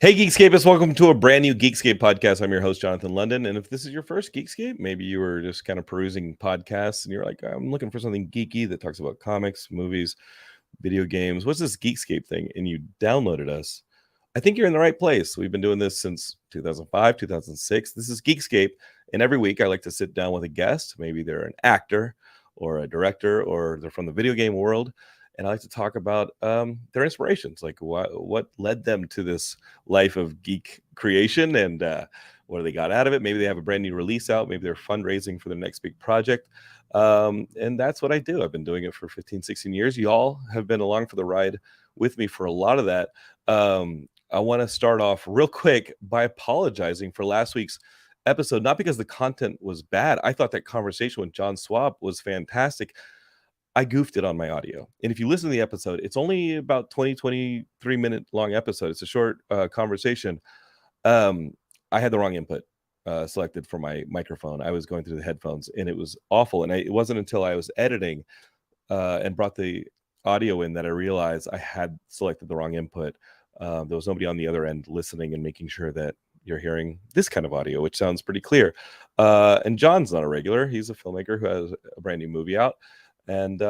Hey, Geekscapists, welcome to a brand new Geekscape podcast. I'm your host, Jonathan London. And if this is your first Geekscape, maybe you were just kind of perusing podcasts and you're like, I'm looking for something geeky that talks about comics, movies, video games. What's this Geekscape thing? And you downloaded us. I think you're in the right place. We've been doing this since 2005, 2006. This is Geekscape. And every week I like to sit down with a guest. Maybe they're an actor or a director or they're from the video game world. And I like to talk about their inspirations, like what led them to this life of geek creation and what they got out of it. Maybe they have a brand new release out. Maybe they're fundraising for their next big project. And that's what I do. I've been doing it for 15, 16 years. You all have been along for the ride with me for a lot of that. I want to start off real quick by apologizing for last week's episode, not because the content was bad. I thought that conversation with John Swab was fantastic. I goofed it on my audio. And if you listen to the episode, it's only about 23 minute long episode. It's a short conversation. I had the wrong input selected for my microphone. I was going through the headphones and it was awful. And it wasn't until I was editing and brought the audio in that I realized I had selected the wrong input. There was nobody on the other end listening and making sure that you're hearing this kind of audio, which sounds pretty clear. And John's not a regular. He's a filmmaker who has a brand new movie out. And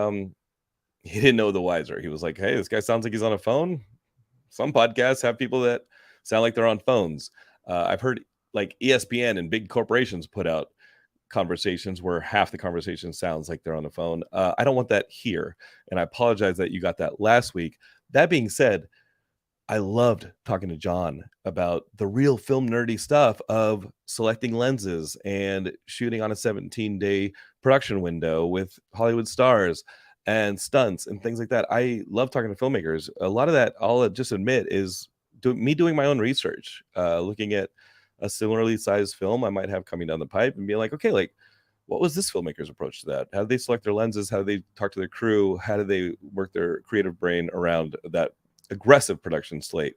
he didn't know the wiser. He was like, hey, this guy sounds like he's on a phone. Some podcasts have people that sound like they're on phones. I've heard like ESPN and big corporations put out conversations where half the conversation sounds like they're on the phone. I don't want that here. And I apologize that you got that last week. That being said, I loved talking to John about the real film nerdy stuff of selecting lenses and shooting on a 17-day production window with Hollywood stars and stunts and things like that. I love talking to filmmakers. A lot of that, I'll just admit, is me doing my own research, looking at a similarly sized film I might have coming down the pipe and being like, okay, like, what was this filmmaker's approach to that? How did they select their lenses? How did they talk to their crew? How did they work their creative brain around that aggressive production slate,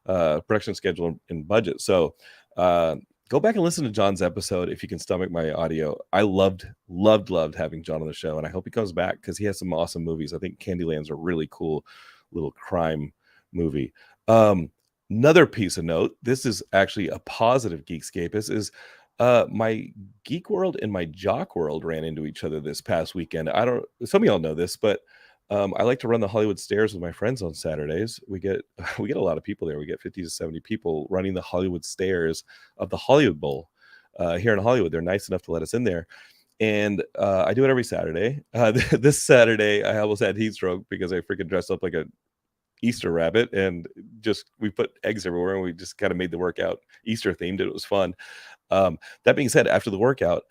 production schedule and budget? So go back and listen to John's episode if you can stomach my audio. I loved having John on the show, and I hope he comes back because he has some awesome movies. I think Candyland's a really cool little crime movie. Another piece of note, this is actually a positive Geekscapist, is my geek world and my jock world ran into each other this past weekend. Some of y'all know this, but I like to run the Hollywood Stairs with my friends on Saturdays. We get a lot of people there. We get 50 to 70 people running the Hollywood Stairs of the Hollywood Bowl here in Hollywood. They're nice enough to let us in there. And I do it every Saturday. This Saturday, I almost had heat stroke because I freaking dressed up like a Easter rabbit and we put eggs everywhere and we just kind of made the workout Easter themed. It was fun. That being said, after the workout,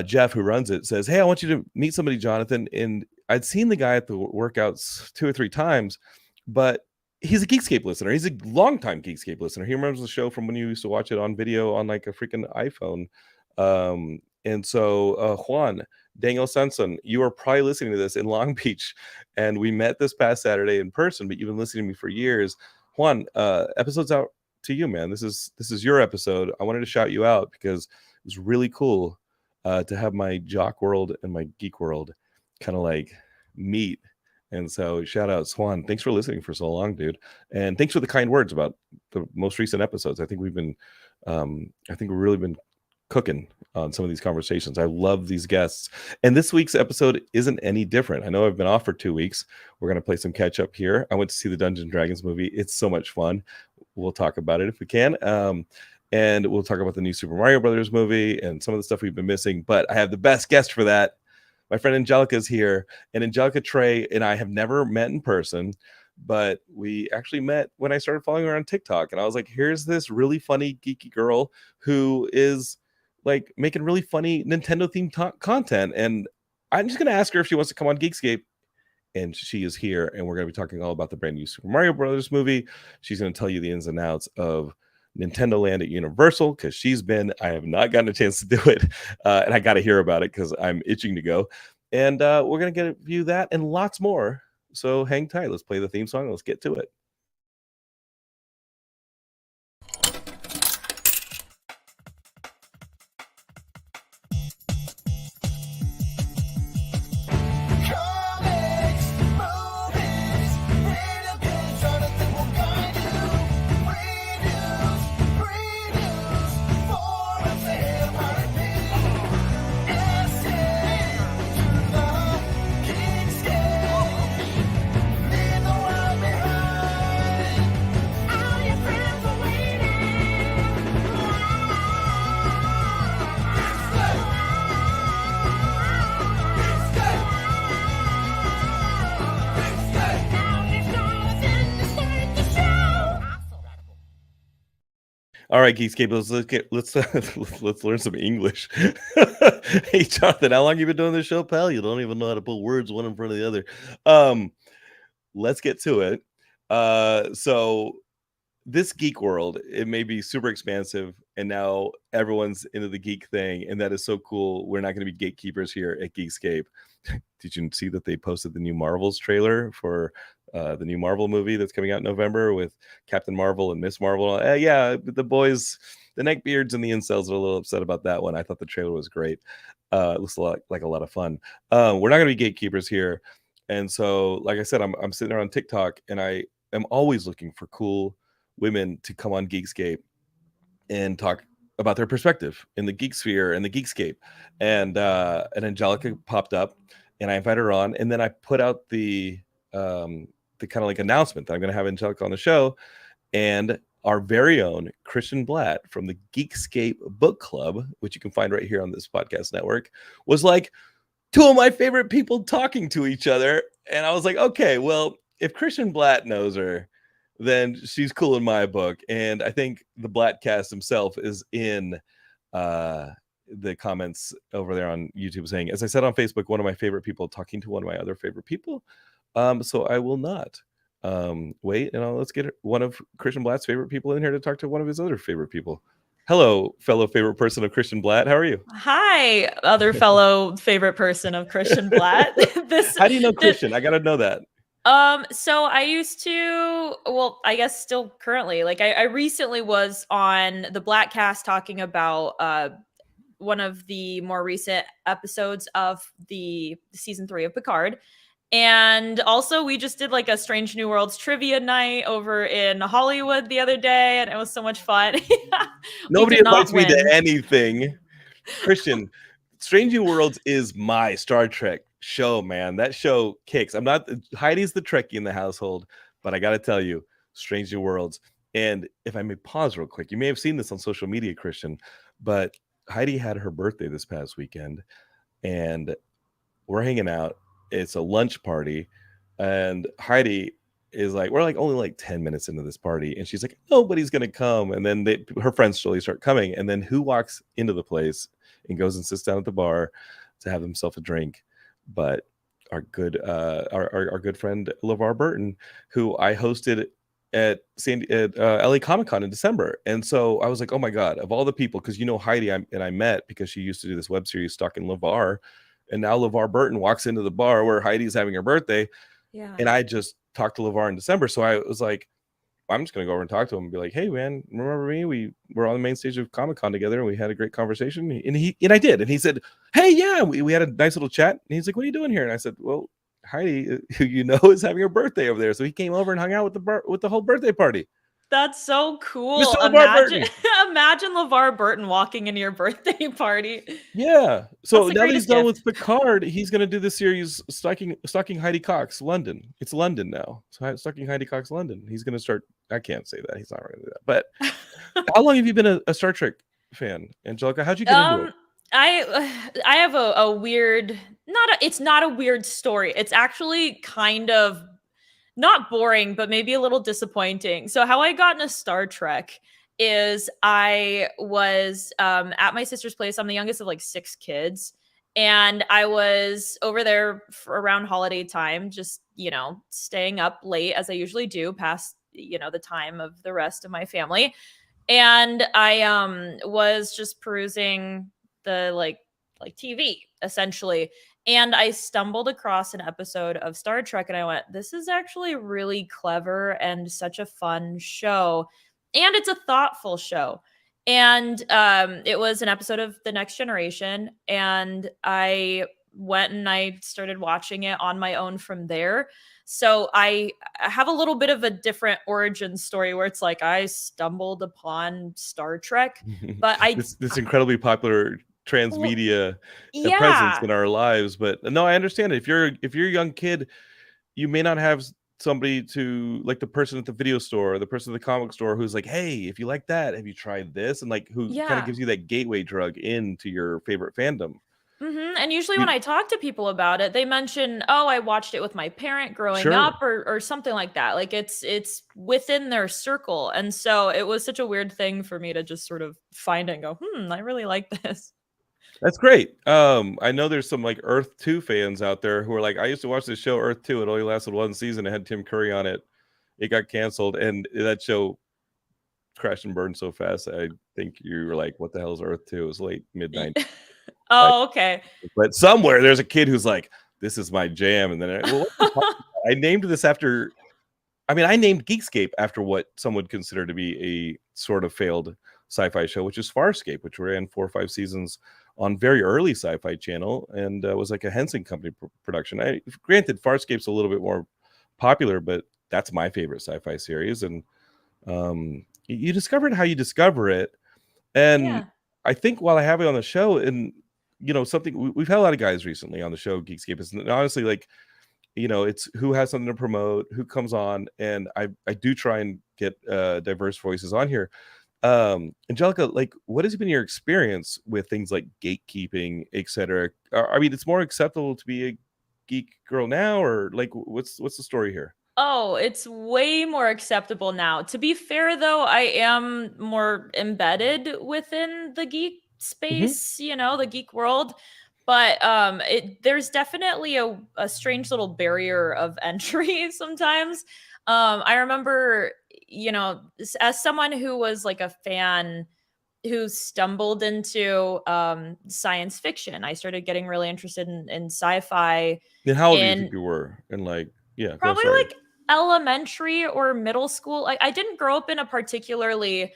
Jeff, who runs it, says, hey, I want you to meet somebody, Jonathan. And I'd seen the guy at the workouts 2 or 3 times, but he's a Geekscape listener. He's a longtime Geekscape listener. He remembers the show from when you used to watch it on video on like a freaking iPhone. And so Juan, Daniel Sanson, you are probably listening to this in Long Beach. And we met this past Saturday in person, but you've been listening to me for years. Juan, episode's out to you, man. This is your episode. I wanted to shout you out because it was really cool to have my jock world and my geek world kind of like meet. And so shout out Swan. Thanks for listening for so long, dude. And thanks for the kind words about the most recent episodes. I think we've really been cooking on some of these conversations. I love these guests. And this week's episode isn't any different. I know I've been off for 2 weeks. We're going to play some catch up here. I went to see the Dungeons & Dragons movie. It's so much fun. We'll talk about it if we can. And we'll talk about the new Super Mario Brothers movie and some of the stuff we've been missing. But I have the best guest for that. My friend Angelica is here. And Angelica, Trae, and I have never met in person, but we actually met when I started following her on TikTok. And I was like, here's this really funny, geeky girl who is like making really funny Nintendo-themed content. And I'm just going to ask her if she wants to come on Geekscape. And she is here. And we're going to be talking all about the brand new Super Mario Brothers movie. She's going to tell you the ins and outs of Nintendo Land at Universal because I have not gotten a chance to do it. And I got to hear about it because I'm itching to go. And we're going to get you that and lots more. So hang tight. Let's play the theme song. Let's get to it. All right, Geekscape. Let's learn some English. Hey, Jonathan, how long you been doing this show, pal? You don't even know how to put words one in front of the other. Let's get to it. So this geek world, it may be super expansive, and now everyone's into the geek thing, and that is so cool. We're not going to be gatekeepers here at Geekscape. Did you see that they posted the new Marvels trailer for the new Marvel movie that's coming out in November with Captain Marvel and Miss Marvel? Yeah, the boys, the neckbeards and the incels are a little upset about that one. I thought the trailer was great. It looks like a lot of fun. We're not going to be gatekeepers here, and so, like I said, I'm sitting there on TikTok, and I am always looking for cool women to come on Geekscape and talk about their perspective in the geek sphere and the Geekscape. And Angelica popped up, and I invited her on, and then I put out the kind of like announcement that I'm going to have Angelica on the show, and our very own Christian Blatt from the Geekscape Book Club, which you can find right here on this podcast network, was like, two of my favorite people talking to each other. And I was like, okay, well, if Christian Blatt knows her, then she's cool in my book. And I think the Blattcast himself is in the comments over there on YouTube saying, as I said on Facebook, one of my favorite people talking to one of my other favorite people. So I will not wait, and let's get one of Christian Blatt's favorite people in here to talk to one of his other favorite people. Hello, fellow favorite person of Christian Blatt. How are you? Hi, other fellow favorite person of Christian Blatt. How do you know Christian? I gotta know that. So I used to, well, I guess still currently, like I recently was on the Blattcast talking about one of the more recent episodes of the season 3 of Picard. And also, we just did like a Strange New Worlds trivia night over in Hollywood the other day, and it was so much fun. Nobody invites me to anything. Christian, Strange New Worlds is my Star Trek show, man. That show kicks. I'm not Heidi's the Trekkie in the household, but I got to tell you, Strange New Worlds. And if I may pause real quick, you may have seen this on social media, Christian, but Heidi had her birthday this past weekend, and we're hanging out. It's a lunch party, and Heidi is like, we're like only like 10 minutes into this party, and she's like, nobody's gonna come. And then her friends slowly start coming, and then who walks into the place and goes and sits down at the bar to have himself a drink but our good our good friend LeVar Burton, who I hosted at LA Comic-Con in December. And so I was like, oh my God, of all the people, because Heidi I met because she used to do this web series Stalking LeVar. And now LeVar Burton walks into the bar where Heidi's having her birthday. Yeah. And I just talked to LeVar in December. So I was like, I'm just going to go over and talk to him and be like, hey, man, remember me? We were on the main stage of Comic-Con together, and we had a great conversation. And I did. And he said, hey, yeah, we had a nice little chat. And he's like, what are you doing here? And I said, well, Heidi, who is having her birthday over there. So he came over and hung out with the whole birthday party. That's so cool. Mr. LeVar Burton. Imagine LeVar Burton walking into your birthday party. Yeah. So now that he's done with Picard, he's going to do the series Stalking Heidi Cox, London. It's London now. So Stalking Heidi Cox, London. He's going to start. I can't say that. He's not going to do that. But how long have you been a Star Trek fan, Angelica? How'd you get into it? I have a weird, it's not a weird story. It's actually kind of not boring, but maybe a little disappointing. So how I got into Star Trek is I was at my sister's place. I'm the youngest of like 6 kids. And I was over there for around holiday time, just, staying up late as I usually do past, the time of the rest of my family. And I was just perusing the like TV essentially. And I stumbled across an episode of Star Trek, and I went, this is actually really clever and such a fun show. And it's a thoughtful show. And it was an episode of The Next Generation. And I went and I started watching it on my own from there. So I have a little bit of a different origin story where it's like I stumbled upon Star Trek, but this incredibly popular transmedia presence in our lives. But no, I understand it. If you're a young kid, you may not have somebody to, like, the person at the video store or the person at the comic store who's like, hey, if you like that, have you tried this? And like who kind of gives you that gateway drug into your favorite fandom. And usually when You, I talk to people about it, they mention, "Oh, I watched it with my parent growing sure. up," or something like that. Like it's within their circle. And so it was such a weird thing for me to just sort of find it and go, I really like this. That's great. I know there's some like Earth 2 fans out there who are like, I used to watch this show Earth 2. It only lasted one season. It had Tim Curry on it. It got canceled, and that show crashed and burned so fast. I think you were like, what the hell is Earth 2? It was late mid-90s. Like, Oh, okay. but somewhere there's a kid who's like, this is my jam. And then I named this after, I named Geekscape after what some would consider to be a sort of failed sci-fi show, which is Farscape, which ran 4 or 5 seasons on very early Sci-Fi Channel, and was like a Henson Company production. Granted, Farscape's a little bit more popular, but that's my favorite sci-fi series. And you discover it how you discover it. And Yeah. I think while I have it on the show, and something we've had a lot of guys recently on the show, Geekscape, is honestly like, it's who has something to promote, who comes on, and I do try and get diverse voices on here. Angelica, like, what has been your experience with things like gatekeeping, etc.? It's more acceptable to be a geek girl now, or like, what's the story here? Oh, it's way more acceptable now. To be fair, though, I am more embedded within the geek Mm-hmm. space, the geek world. But there's definitely a strange little barrier of entry sometimes. I remember, as someone who was like a fan who stumbled into science fiction, I started getting really interested in sci-fi And how old do you think in you were? And like, yeah, go. probably Sorry. like elementary or middle school. Like I didn't grow up in a particularly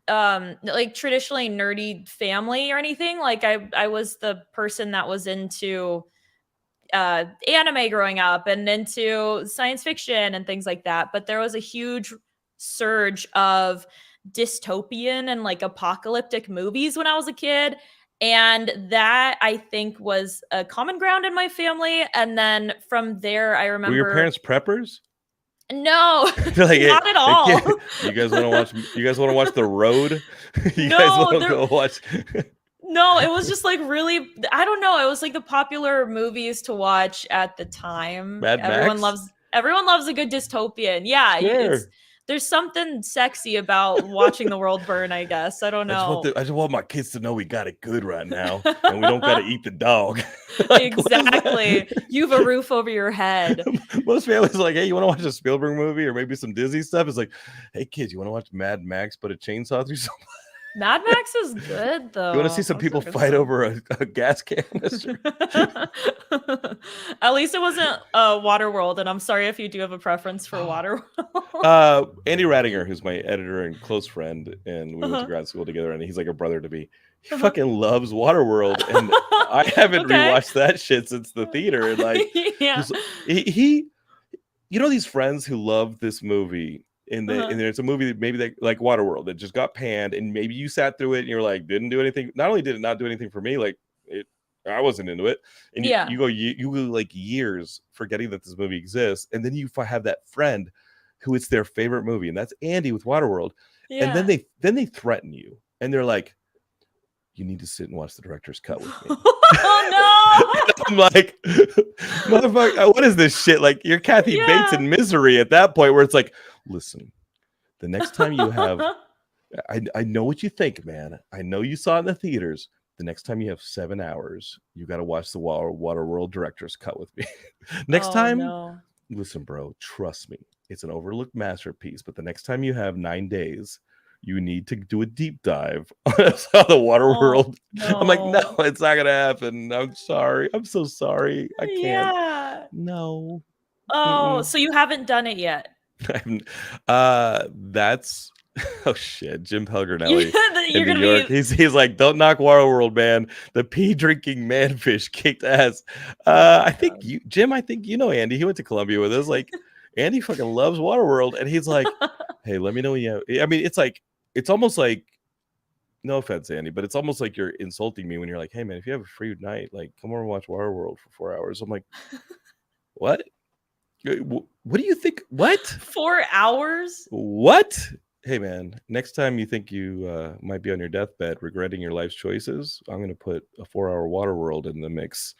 like traditionally nerdy family or anything. Like I was the person that was into anime growing up and into science fiction and things like that. But there was a huge surge of dystopian and like apocalyptic movies when I was a kid. And that I think was a common ground in my family. And then from there, I Were your remember parents preppers? no, They're like, not at hey, all. kid, you guys want to watch? You guys want to watch The Road? You guys want No, to go watch? no, it was just like really, I don't know. It was like the popular movies to watch at the time. Mad Max? Everyone loves a good dystopian. Yeah, it's Sure. there's something sexy about watching the world burn, I guess. I don't know. I just want my kids to know we got it good right now, and we don't got to eat the dog. Like, what is Exactly. that? You have a roof over your head. Most families are like, hey, you want to watch a Spielberg movie or maybe some Disney stuff? It's like, hey, kids, you want to watch Mad Max, put a chainsaw through some? Mad Max is good though. You want to see some That's a people good fight stuff. over a gas canister? At least it wasn't Waterworld, and I'm sorry if you do have a preference for Waterworld. Andy Rattinger, who's my editor and close friend, and we went to Uh-huh. grad school together, and he's like a brother to me. He Uh-huh. fucking loves Waterworld, and I haven't Okay. rewatched that shit since the theater. And like, Yeah. he these friends who love this movie, and Uh-huh. it's a movie that maybe like Waterworld that just got panned, and maybe you sat through it and you're like, didn't do anything. Not only did it not do anything for me, like I wasn't into it, and Yeah. you go like years forgetting that this movie exists, and then you have that friend who it's their favorite movie, and that's Andy with Waterworld, and then Yeah. they threaten you, and they're like, you need to sit and watch the director's cut with me. Oh I'm like, motherfucker, what is this shit? Like, you're Kathy no. Bates in Misery at that point, where it's like, listen, the next time you have, I know what you think, man. I know you saw it in the theaters. The next time you have 7 hours, you got to watch the Waterworld director's cut with me. Next time, no. listen, bro, trust me. It's an overlooked masterpiece, but the next time you have 9 days, you need to do a deep dive on the Waterworld. No. I'm like, no, it's not gonna happen. I'm sorry. I'm so sorry. I can't. Yeah. No. Oh, so you haven't done it yet. That's oh shit. Jim Pelgrinelli You're in New gonna York. be He's like, don't knock Waterworld, man. The pee drinking manfish kicked ass. I think you, Jim. I think you know Andy. He went to Columbia with us. Like, Andy fucking loves Waterworld, and he's like, hey, let me know when you have. I mean, it's almost like, no offense, Andy, but it's almost like you're insulting me when you're like, hey man, if you have a free night, like come over and watch Waterworld for 4 hours. I'm like, what? What do you think? What? 4 hours? What? hey man, next time you think you might be on your deathbed regretting your life's choices, I'm going to put a 4-hour Waterworld in the mix.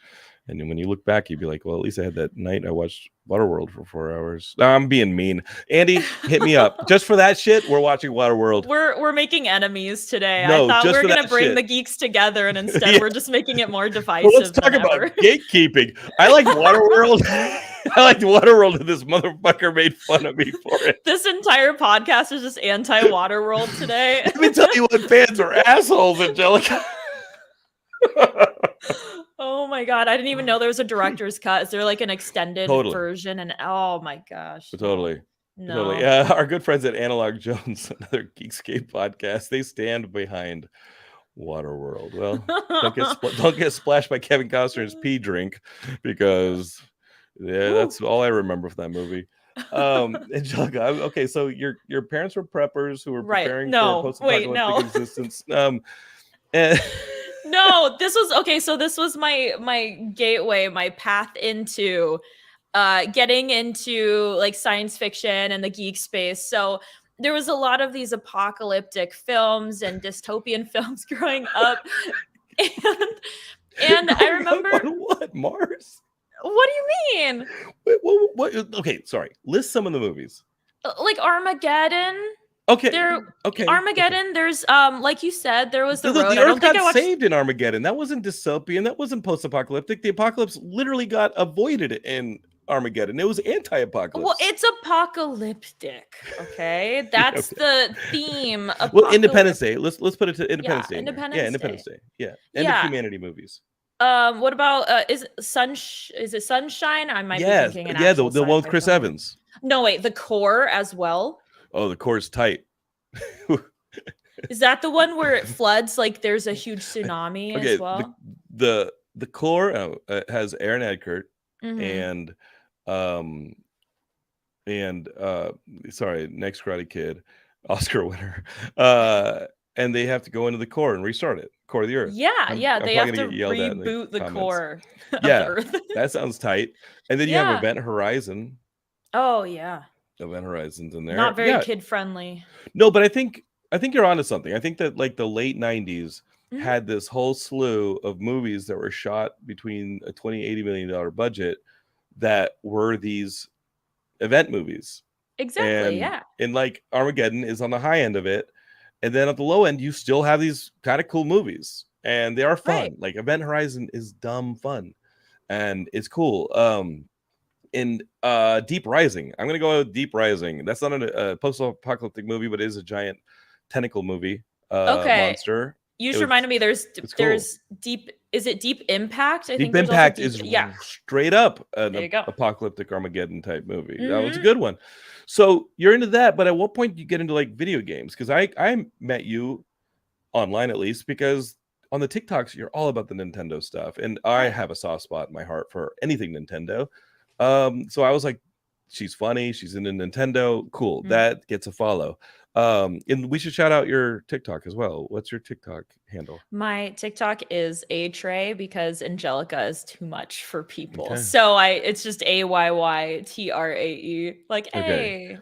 And then when you look back, you'd be like, well, at least I had that night I watched Waterworld for 4 hours. No, I'm being mean. Andy, hit me up. Just for that shit, we're watching Waterworld. We're making enemies today. I No, thought we just were for gonna that bring shit. the geeks together, and instead Yeah. we're just making it more Well, let's divisive talk than about ever. gatekeeping. I liked Waterworld. I liked Waterworld, and this motherfucker made fun of me for it. This entire podcast is just anti-Waterworld today. Let me tell you what, fans are assholes, Angelica. Oh my god, I didn't even know there was a director's cut. Is there like an extended Totally. version? And oh my gosh. Totally. No. Totally. Yeah, our good friends at Analog Jones, another Geekscape podcast, they stand behind Waterworld. Well, don't get splashed by Kevin Costner's pee drink, because that's all I remember from that movie. Angelica, okay, so your parents were preppers who were preparing for a post-apocalyptic existence. And no, this was okay. So this was my gateway, my path into getting into like science fiction and the geek space. So there was a lot of these apocalyptic films and dystopian films growing up. And I remember on what, Mars? What do you mean? Wait, what? Okay, sorry. List some of the movies. Like Armageddon. Okay. Armageddon. Okay. There's like you said, there was the road. The Earth got saved in Armageddon. That wasn't dystopian. That wasn't post-apocalyptic. The apocalypse literally got avoided in Armageddon. It was anti-apocalypse. Well, it's apocalyptic. Okay, that's the theme. Well, Independence Day. Let's put it to Independence Day. Independence Day. Yeah, end of humanity movies. What about is it Sunshine? I might be thinking the one with Chris Evans. No, wait, The Core as well. Oh, The Core's tight. Is that the one where it floods? Like there's a huge tsunami as well. The Core has Aaron Eckhart and sorry, Next Karate Kid, Oscar winner. And they have to go into the core and restart it. Core of the Earth. They have to reboot the core of the Earth. That sounds tight. And then you have Event Horizon. Oh yeah. Event Horizon's in there. Not very kid friendly. No, but I think you're onto something. I think that like the late 90s had this whole slew of movies that were shot between a $20-80 million budget that were these event movies. Exactly. And like Armageddon is on the high end of it. And then at the low end, you still have these kind of cool movies, and they are fun. Right. Like Event Horizon is dumb fun, and it's cool. In Deep Rising, I'm gonna go with Deep Rising. That's not a post-apocalyptic movie, but it is a giant tentacle movie. Monster. You just reminded me. There's Deep. Is it Deep Impact? I think Deep Impact is straight up an apocalyptic Armageddon type movie. That was a good one. So you're into that, but at what point do you get into like video games? Because I met you online, at least, because on the TikToks you're all about the Nintendo stuff, and I have a soft spot in my heart for anything Nintendo. So I was like, she's funny, she's into Nintendo, cool. That gets a follow. And we should shout out your TikTok as well. What's your TikTok handle? My TikTok is Trae, because Angelica is too much for people. Okay. So it's just AYYTRAE. Like, hey.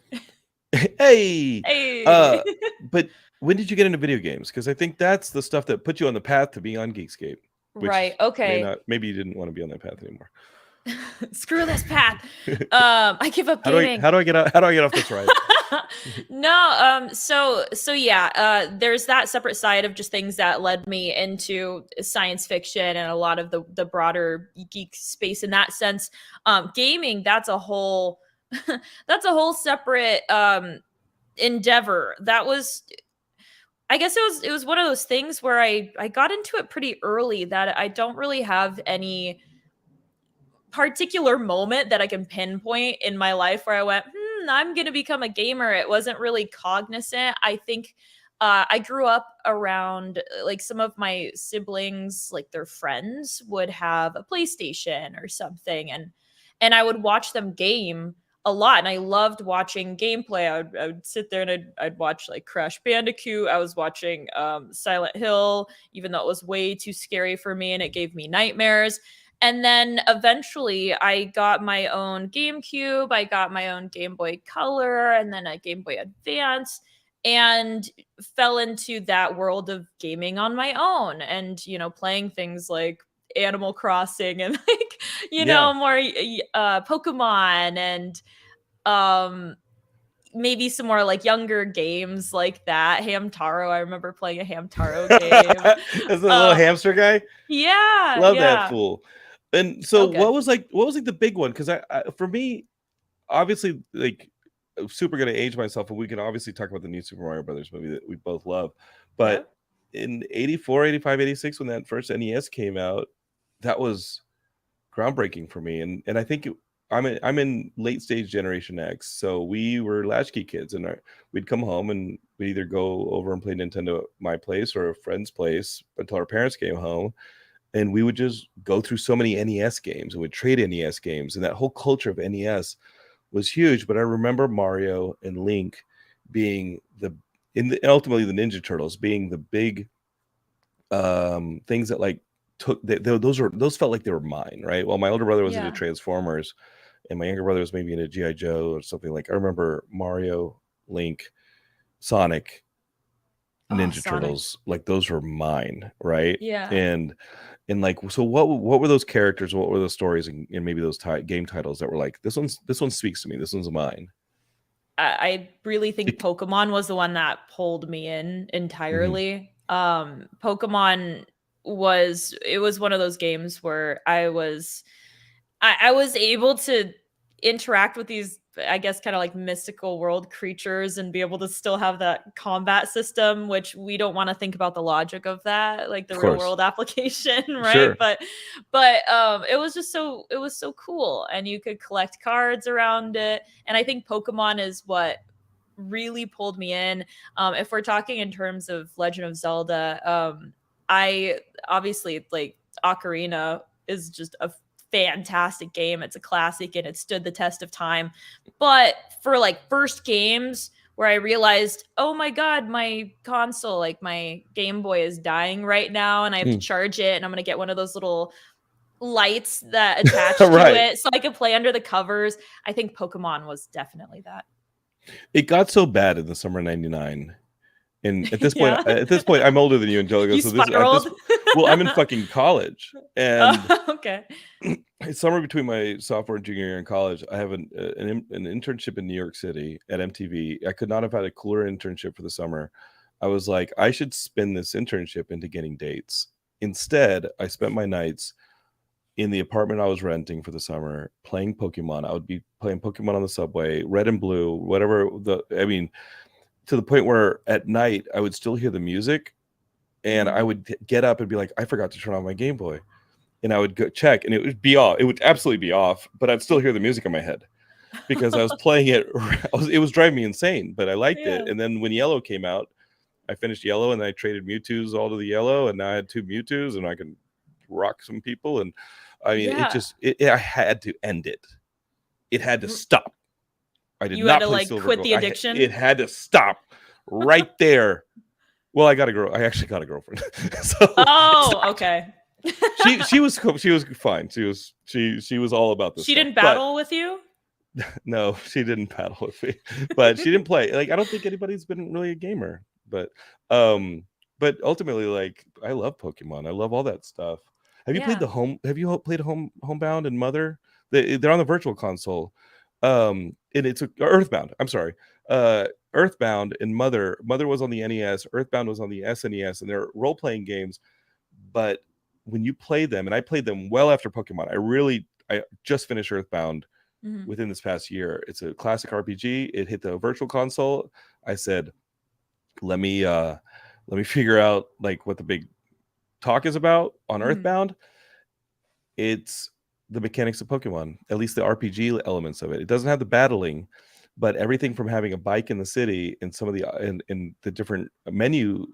Hey. But when did you get into video games? Because I think that's the stuff that put you on the path to being on Geekscape. Right. Okay. Maybe you didn't want to be on that path anymore. Screw this path. I give up gaming. How do I get off this ride? No, so yeah, there's that separate side of just things that led me into science fiction and a lot of the broader geek space in that sense. Gaming, that's a whole separate endeavor. That was, I guess it was one of those things where I got into it pretty early, that I don't really have any particular moment that I can pinpoint in my life where I went, I'm going to become a gamer. It wasn't really cognizant. I think I grew up around like some of my siblings, like their friends would have a PlayStation or something. And I would watch them game a lot. And I loved watching gameplay. I would sit there and I'd watch like Crash Bandicoot. I was watching Silent Hill, even though it was way too scary for me and it gave me nightmares. And then eventually I got my own GameCube, I got my own Game Boy Color, and then a Game Boy Advance. and fell into that world of gaming on my own, and playing things like Animal Crossing and like Yeah. more Pokemon, and um maybe some more like younger games like that. Hamtaro, I remember playing a Hamtaro game. As the little uh hamster guy. yeah, Love that yeah. fool. And so So good. what was like the big one? Because I for me, obviously, like, super gonna age myself, and we can obviously talk about the new Super Mario Brothers movie that we both love. Yeah. But in 84, 85, 86, when that first NES came out, that was groundbreaking for me. And I think I'm in late stage Generation X, so we were latchkey kids, and we'd come home and we'd either go over and play Nintendo at my place or a friend's place until our parents came home, and we would just go through so many NES games and would trade NES games, and that whole culture of NES was huge. But I remember Mario and Link being ultimately the Ninja Turtles being the big things that like those felt like they were mine, right? Well, my older brother was into Yeah. Transformers, and my younger brother was maybe into GI Joe or something. Like, I remember Mario, Link, Sonic, Oh, Ninja Sonic. Turtles, like those were mine, right? Yeah. And like, so what were those characters? What were those stories and maybe those game titles that were like, this one speaks to me. This one's mine. I really think It- Pokemon was the one that pulled me in Mhm. entirely. Pokemon was one of those games where I was able to interact with these, I guess, kind of like mystical world creatures, and be able to still have that combat system, which we don't want to think about the logic of that, like the Of real course, world application, right? sure, But it was so cool, and you could collect cards around it. And I think Pokemon is what really pulled me in. If we're talking in terms of Legend of Zelda, I obviously like Ocarina is just a fantastic game. It's a classic and it stood the test of time. But for like first games where I realized, oh my God, my console, like my Game Boy is dying right now and I have to Mm. charge it, and I'm going to get one of those little lights that attach to Right. it so I could play under the covers. I think Pokemon was definitely that. It got so bad in the summer of '99. And Yeah. at this point, I'm older than you, Angelica. You So this at this spiraled. well, I'm in fucking college, and Oh, okay. it's summer between my sophomore and junior year in college. I have an internship in New York City at MTV. I could not have had a cooler internship for the summer. I was like, I should spin this internship into getting dates. Instead, I spent my nights in the apartment I was renting for the summer playing Pokemon. I would be playing Pokemon on the subway, red and blue, whatever I mean, to the point where at night I would still hear the music, and I Mhm. would get up and be like, I forgot to turn on my Game Boy. And I would go check, and it would be off. It would absolutely be off, but I'd still hear the music in my head because I was playing it. It was driving me insane, but I liked it. Yeah. And then when Yellow came out, I finished Yellow, and I traded Mewtwo's all to the Yellow, and now I had 2 Mewtwo's, and I can rock some people. And I mean, Yeah. I had to end it. It had to R- stop. I did You had not to play like Silver quit Gold. the It addiction. had to stop right there. Well, I actually got a girlfriend. So it Oh, stopped. okay. She was cool. She was fine. She was all about this She stuff. didn't But battle with you? no, she didn't paddle with me. But she didn't play. Like, I don't think anybody's been really a gamer. Um but ultimately, like, I love Pokemon. I love all that stuff. Yeah. Have you played Homebound and Mother? They're on the virtual console. And it's Earthbound. I'm sorry. Earthbound and Mother was on the NES. Earthbound was on the SNES, and they're role playing games. But when you play them, and I played them well after Pokemon, I just finished Earthbound Mhm. within this past year. It's a classic RPG. It hit the virtual console. I said, let me figure out like what the big talk is about on Mhm. Earthbound. It's the mechanics of Pokemon, at least the RPG elements of it. It doesn't have the battling, but everything from having a bike in the city and some of the and the different menu.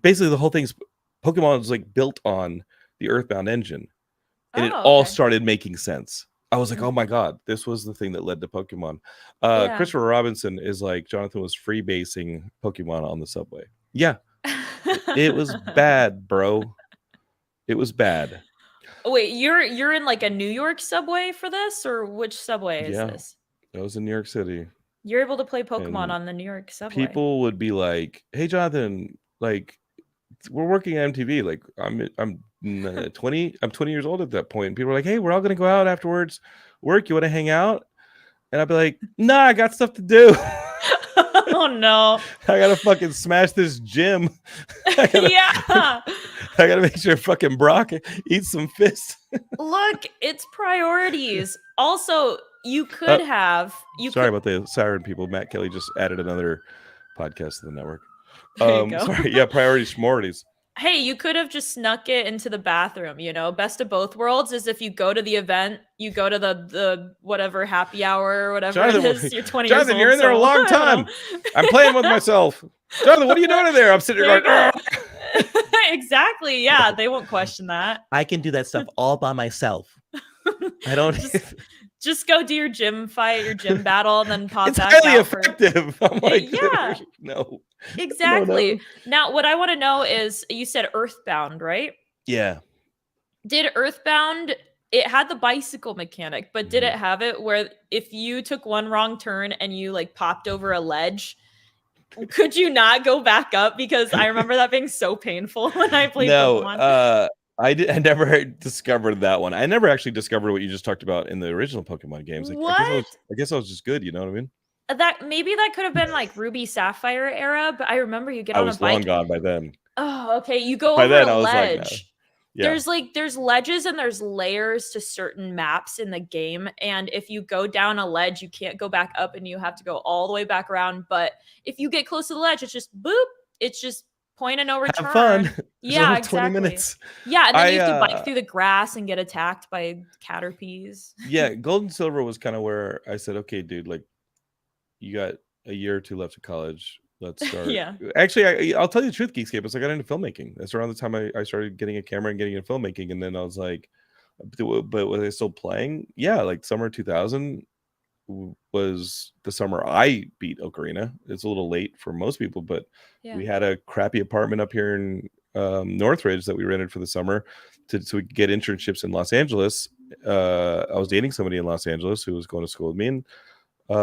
Basically, the whole thing's Pokemon is like built on the Earthbound engine, and it Oh, all okay. started making sense. I was like, oh my Mhm. god, this was the thing that led to Pokemon. Yeah. Christopher Robinson is like Jonathan was freebasing Pokemon on the subway. Yeah, it was bad, bro. It was bad. Wait, you're in like a New York subway for this, or which subway is Yeah, this? I was in New York City. You're able to play Pokemon And on the New York subway. people would be like, "Hey, Jonathan, like, we're working at MTV. Like, I'm 20. I'm 20 years old at that point. And people are like, "Hey, we're all gonna go out afterwards. Work? You want to hang out?" And I'd be like, "Nah, I got stuff to do. Oh no. I gotta fucking smash this gym. Yeah. I gotta make sure fucking Brock eats some fists." Look, it's priorities. Also, you could have. Sorry about the siren people. Matt Kelly just added another podcast to the network. There you go. Sorry. Yeah, priorities, schmorities. Hey, you could have just snuck it into the bathroom, you know. Best of both worlds is if you go to the event, you go to the whatever happy hour or whatever Jonathan, it is. You're 20 Jonathan, years old. you're in there a long time. I'm playing with myself. Jonathan, what are you doing in there? I'm sitting there going, exactly. Yeah, they won't question that. I can do that stuff all by myself. I don't. Just go do your gym fight, your gym battle, and then pop it's back highly out effective. I'm like, yeah. No. Exactly. No. Now, what I want to know is, you said Earthbound, right? Yeah. Did Earthbound, it had the bicycle mechanic, but did it have it where if you took one wrong turn and you like popped over a ledge, could you not go back up? Because I remember that being so painful when I played Pokemon. I never discovered that one. I never actually discovered what you just talked about in the original Pokemon games. Like, what? I guess I was just good. You know what I mean? That could have been like Ruby Sapphire era, but I remember you get on a bike. I was long gone by then. Oh, okay. You go over a ledge. Like, no. Yeah. There's ledges and there's layers to certain maps in the game. And if you go down a ledge, you can't go back up and you have to go all the way back around. But if you get close to the ledge, it's just boop. It's just point of no return. Have fun. Yeah, exactly. 20 minutes. Yeah, and then you have to bike through the grass and get attacked by Caterpies. Yeah, Gold and Silver was kind of where I said, okay, dude, like, you got a year or two left of college. Let's start. Yeah. Actually, I'll tell you the truth, Geekscape, is I got into filmmaking. That's around the time I started getting a camera and getting into filmmaking. And then I was like, but was I still playing? Yeah, like summer 2000 was the summer I beat Ocarina. It's a little late for most people, but we had a crappy apartment up here in Northridge that we rented for the summer so we could get internships in Los Angeles. I was dating somebody in Los Angeles who was going to school with me, and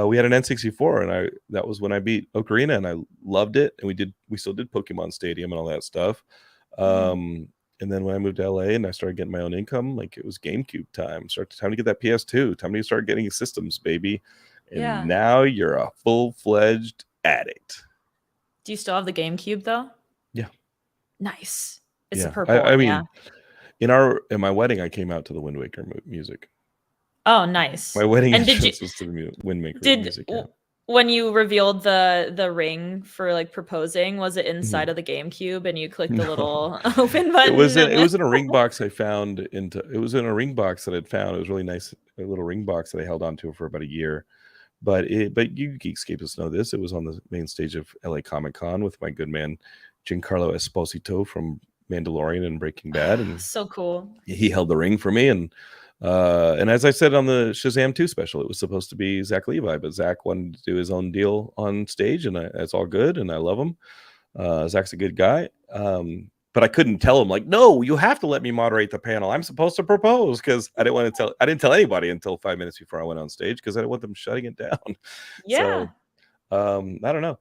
we had an N64, and that was when I beat Ocarina, and I loved it. And we still did Pokemon Stadium and all that stuff. And then when I moved to LA and I started getting my own income, like, it was GameCube time. Time to get that PS2. Time to start getting systems, baby. And now you're a full-fledged addict. Do you still have the GameCube though? Yeah. Nice. It's a purple one. I mean, in my wedding, I came out to the Wind Waker music. Oh, nice. My wedding entrance was to the Wind Waker music. Yeah. When you revealed the ring for like proposing, was it inside of the GameCube and you clicked the little open button? It was in a ring box I found it was in a ring box that I'd found. It was really nice, a little ring box that I held on to for about a year. But you Geekscapists know this. It was on the main stage of LA Comic-Con with my good man Giancarlo Esposito from Mandalorian and Breaking Bad. And so cool. He held the ring for me, and as I said on the Shazam 2 special, it was supposed to be Zach Levi, but Zach wanted to do his own deal on stage, and it's all good, and I love him. Zach's a good guy. But I couldn't tell him, like, no, you have to let me moderate the panel. I'm supposed to propose, because I didn't tell anybody until 5 minutes before I went on stage, because I didn't want them shutting it down. Yeah. So, I don't know.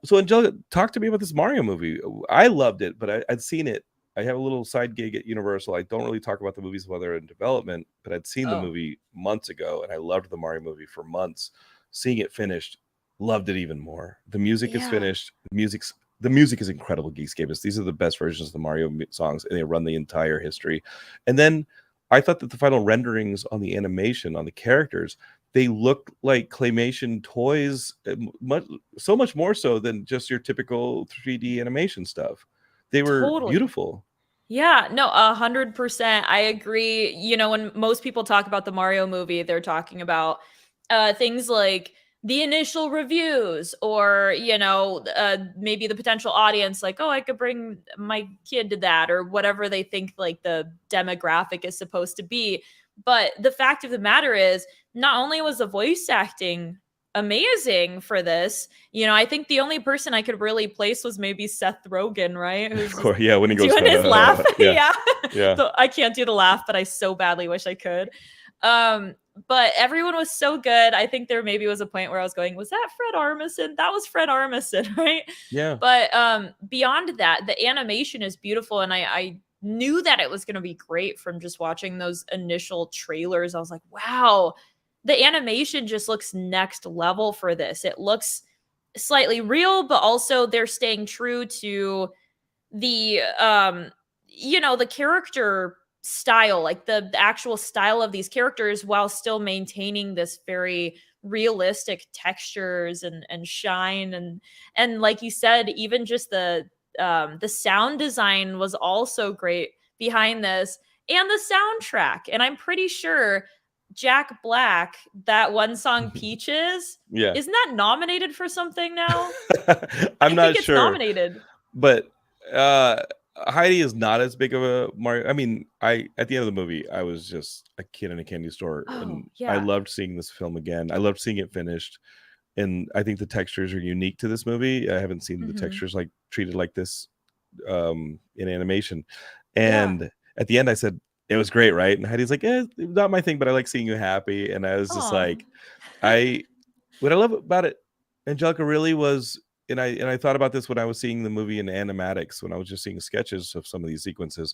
So Angelica, talk to me about this Mario movie. I loved it, but I'd seen it. I have a little side gig at Universal. I don't really talk about the movies while they're in development, but I'd seen the movie months ago, and I loved the Mario movie for months. Seeing it finished, loved it even more. The music is finished. The music is incredible, Geekscapists. These are the best versions of the Mario songs, and they run the entire history. And then I thought that the final renderings on the animation, on the characters, they looked like claymation toys, so much more so than just your typical 3D animation stuff. They were beautiful. Yeah, no, 100%. I agree. You know, when most people talk about the Mario movie, they're talking about things like the initial reviews, or, you know, maybe the potential audience, like, oh, I could bring my kid to that, or whatever they think like the demographic is supposed to be. But the fact of the matter is, not only was the voice acting amazing for this, you know, I think the only person I could really place was maybe Seth Rogen, right? Of course, yeah, when he goes doing his laugh. Yeah. Yeah. So I can't do the laugh, but I so badly wish I could. But everyone was so good. I think there maybe was a point where I was going, was that Fred Armisen? That was Fred Armisen, right? Yeah. But beyond that, the animation is beautiful, and I knew that it was going to be great from just watching those initial trailers. I was like, wow, the animation just looks next level for this. It looks slightly real, but also they're staying true to the the character style, like the actual style of these characters, while still maintaining this very realistic textures and shine, and like you said, even just the sound design was also great behind this, and the soundtrack. And I'm pretty sure Jack Black, that one song Peaches, Yeah. isn't that nominated for something now? I'm I not think it's sure, nominated. but uh Heidi is not as big of a Mario. I mean, at the end of the movie, I was just a kid in a candy store, Oh, and I yeah. loved seeing this film again. I loved seeing it finished, and I think the textures are unique to this movie. I haven't seen the Mhm. textures like treated like this in animation. Yeah. And at the end, I said it was great, right? And Heidi's like, not my thing, but I like seeing you happy. And I was just Aw. like, what I love about it, Angelica, really was, and I thought about this when I was seeing the movie in animatics, when I was just seeing sketches of some of these sequences.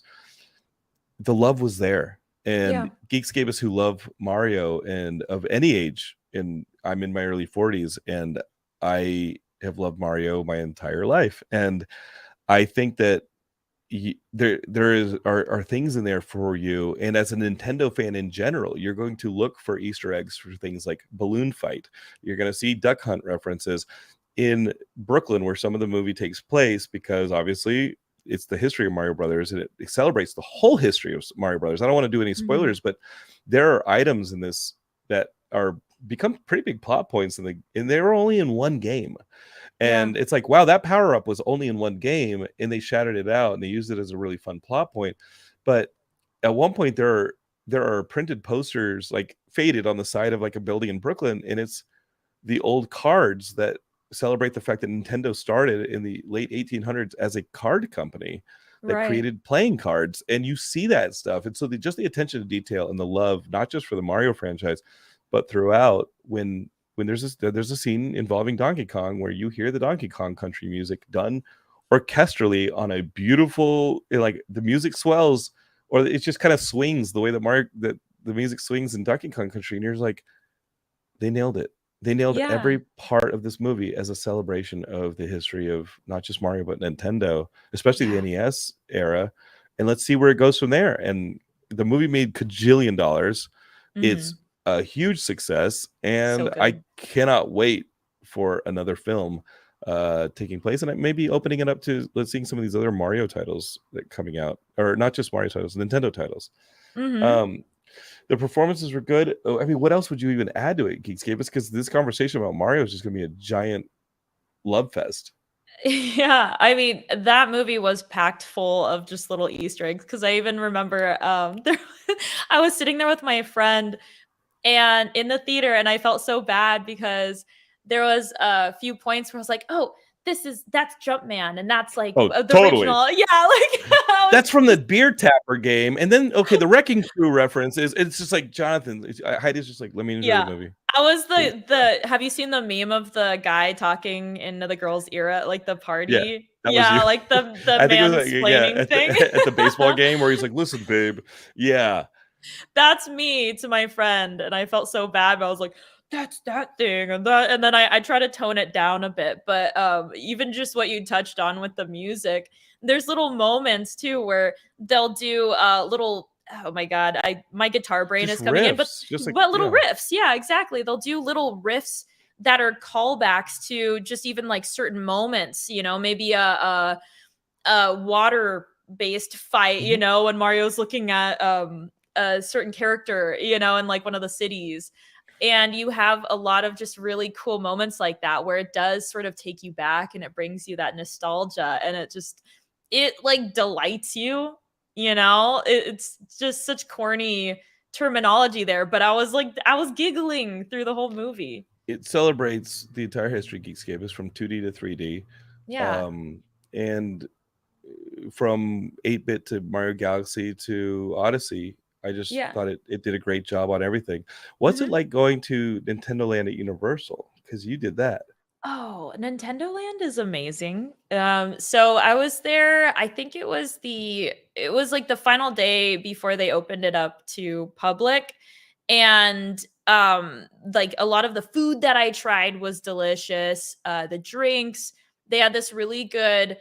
The love was there, Yeah. and Geekscapists who love Mario and of any age, and I'm in my early 40s, and I have loved Mario my entire life, and I think that there are things in there for you. And as a Nintendo fan in general, you're going to look for Easter eggs for things like Balloon Fight. You're going to see Duck Hunt references in Brooklyn, where some of the movie takes place, because obviously it's the history of Mario Brothers, and it celebrates the whole history of Mario Brothers. I don't want to do any spoilers, but there are items in this that are become pretty big plot points and they were only in one game. And it's like, wow, that power up was only in one game, and they shattered it out and they used it as a really fun plot point. But at one point, there are printed posters like faded on the side of like a building in Brooklyn, and it's the old cards that celebrate the fact that Nintendo started in the late 1800s as a card company that Right. created playing cards. And you see that stuff. And so just the attention to detail and the love, not just for the Mario franchise, but throughout, when there's a scene involving Donkey Kong where you hear the Donkey Kong country music done orchestrally on a beautiful, like the music swells, or it just kind of swings the way that the music swings in Donkey Kong Country, and you're like, they nailed it. They nailed Yeah. every part of this movie as a celebration of the history of not just Mario, but Nintendo, especially the NES era. And let's see where it goes from there. And the movie made $1 kajillion. It's a huge success, and I cannot wait for another film taking place, and maybe opening it up to let's seeing some of these other Mario titles that coming out, or not just Mario titles, Nintendo titles. The performances were good. I mean, what else would you even add to it, Geekscape? Because this conversation about Mario is just going to be a giant love fest. Yeah, I mean, that movie was packed full of just little Easter eggs, because I even remember I was sitting there with my friend and in the theater, and I felt so bad because there was a few points where I was like, oh, that's Jumpman, and that's like the totally original. Yeah, like that's from the Beer Tapper game. And then the Wrecking Crew reference it's just like, Jonathan, Heidi's just like, let me enjoy the movie. I was the have you seen the meme of the guy talking into the girl's ear at like the party? Yeah, like the mansplaining thing at the baseball game where he's like, listen, babe. Yeah. That's me to my friend, and I felt so bad, but I was like, that's that thing, and then I try to tone it down a bit. But even just what you touched on with the music, there's little moments too where they'll do little, oh my god, my guitar brain just is coming riffs, in, but little riffs. Yeah, exactly. They'll do little riffs that are callbacks to just even like certain moments, maybe a water based fight, when Mario's looking at a certain character, in like one of the cities. And you have a lot of just really cool moments like that where it does sort of take you back, and it brings you that nostalgia, and it like delights you, it's just such corny terminology there, but I was giggling through the whole movie. It celebrates the entire history of Geekscape, is from 2D to 3D. Yeah. And from 8-bit to Mario Galaxy to Odyssey, I just Yeah. thought it did a great job on everything. What's it Mhm. like going to Nintendo Land at Universal? Because you did that. Oh, Nintendo Land is amazing. So I was there, I think it was like the final day before they opened it up to public. And like a lot of the food that I tried was delicious. The drinks, they had this really good,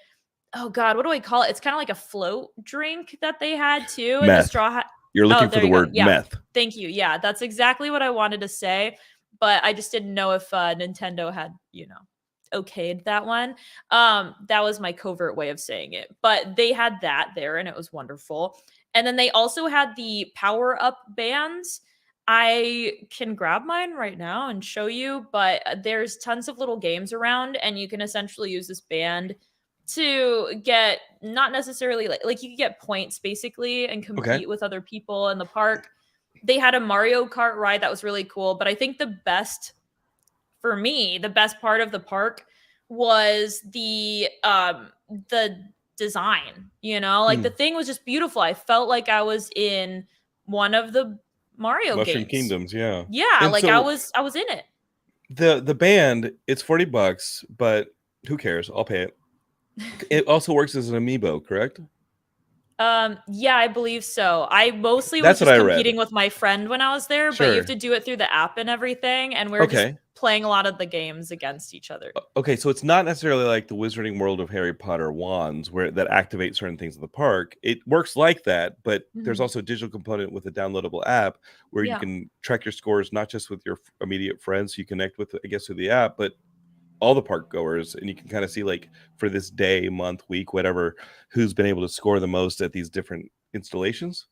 oh God, what do I call it? It's kind of like a float drink that they had too. And the Meth. straw You're oh, looking for there the you go. word Yeah. meth. Thank you. Yeah, that's exactly what I wanted to say. But I just didn't know if Nintendo had, okayed that one. That was my covert way of saying it. But they had that there and it was wonderful. And then they also had the power up bands. I can grab mine right now and show you, but there's tons of little games around and you can essentially use this band to get not necessarily like you could get points basically and Okay. compete with other people in the park. They had a Mario Kart ride that was really cool, but I think the best for me, the best part of the park was the design, like the thing was just beautiful. I felt like I was in one of the Mario Mushroom games. Kingdoms, yeah. Yeah, And like I so was in it. the band, it's $40, but who cares? I'll pay it. It also works as an amiibo, correct? Yeah, I believe so. I mostly was That's what just I read. competing with my friend when I was there, but you have Sure. to do it through the app and everything, and we are just Okay. playing a lot of the games against each other. Okay, so it's not necessarily like the Wizarding World of Harry Potter wands where that activate certain things in the park. It works like that, but there's Mhm. also a digital component with a downloadable app where you Yeah. can track your scores not just with your immediate friends you connect with, I guess, through the app, but all the park goers, and you can kind of see like for this day, month, week, whatever, who's been able to score the most at these different installations.